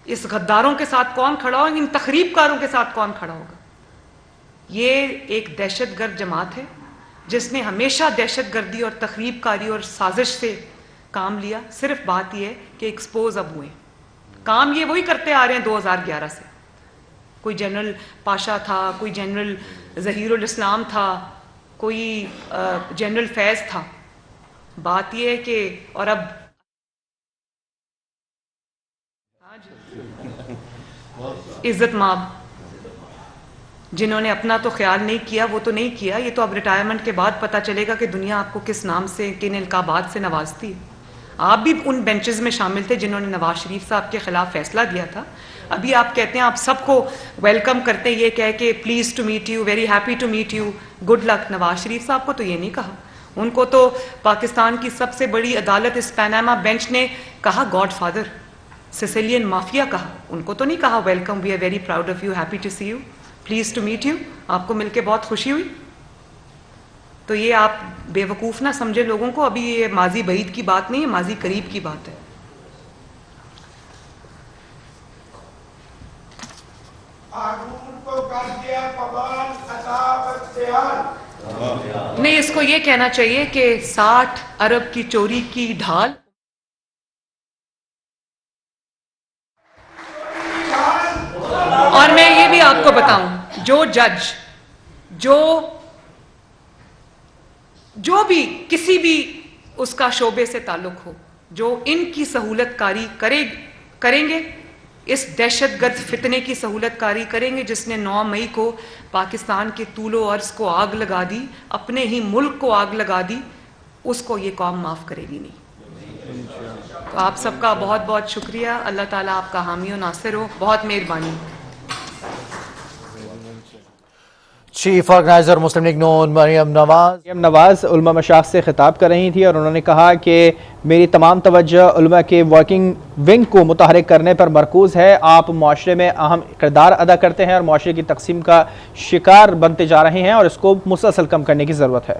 اس غداروں کے ساتھ کون کھڑا ہوگا؟ ان تخریب کاروں کے ساتھ کون کھڑا ہوگا؟ یہ ایک دہشت گرد جماعت ہے جس نے ہمیشہ دہشت گردی اور تخریب کاری اور سازش سے کام لیا. صرف بات یہ ہے کہ ایکسپوز اب ہوئے. کام یہ وہی کرتے آ رہے ہیں 2011 سے. کوئی جنرل پاشا تھا, کوئی جنرل ظہیر الاسلام تھا, کوئی جنرل فیض تھا. بات یہ ہے کہ اور اب عزت ماب جنہوں نے اپنا تو خیال نہیں کیا وہ تو نہیں کیا. یہ تو اب ریٹائرمنٹ کے بعد پتہ چلے گا کہ دنیا آپ کو کس نام سے, کن القابات سے نوازتی ہے. آپ بھی ان بینچز میں شامل تھے جنہوں نے نواز شریف صاحب کے خلاف فیصلہ دیا تھا. ابھی آپ کہتے ہیں آپ سب کو ویلکم کرتے ہیں, یہ کہہ کے please to meet you, very happy to meet you, good luck. Nawaz Sharif صاحب کو تو یہ نہیں کہا. ان کو تو پاکستان کی سب سے بڑی عدالت اس پیناما بینچ نے کہا گاڈ فادر, سیسیلین مافیا کہا. ان کو تو نہیں کہا welcome, we are very proud of you, happy to see you, please to meet you. آپ کو مل کے بہت خوشی ہوئی. تو یہ آپ بے وقوف نہ سمجھے لوگوں کو. ابھی یہ ماضی بعید کی بات نہیں ہے, ماضی قریب کی بات ہے. نہیں, اس کو یہ کہنا چاہیے کہ 60 ارب کی چوری کی ڈھال اور میں یہ بھی آپ کو بتاؤں, جو جج جو بھی کسی بھی اس کا شعبے سے تعلق ہو, جو ان کی سہولت کاری کریں گے, اس دہشت گرد فتنے کی سہولت کاری کریں گے جس نے 9 مئی کو پاکستان کے طول و عرض کو آگ لگا دی, اپنے ہی ملک کو آگ لگا دی, اس کو یہ قوم معاف کرے گی نہیں. تو آپ سب کا بہت بہت شکریہ. اللہ تعالیٰ آپ کا حامی و ناصر ہو. بہت مہربانی. چیف آرگنائزر مسلم لیگ نون مریم نواز علماء مشاخ سے خطاب کر رہی تھی اور انہوں نے کہا کہ میری تمام توجہ علماء کے ورکنگ ونگ کو متحرک کرنے پر مرکوز ہے. آپ معاشرے میں اہم کردار ادا کرتے ہیں اور معاشرے کی تقسیم کا شکار بنتے جا رہے ہیں اور اس کو مسلسل کم کرنے کی ضرورت ہے.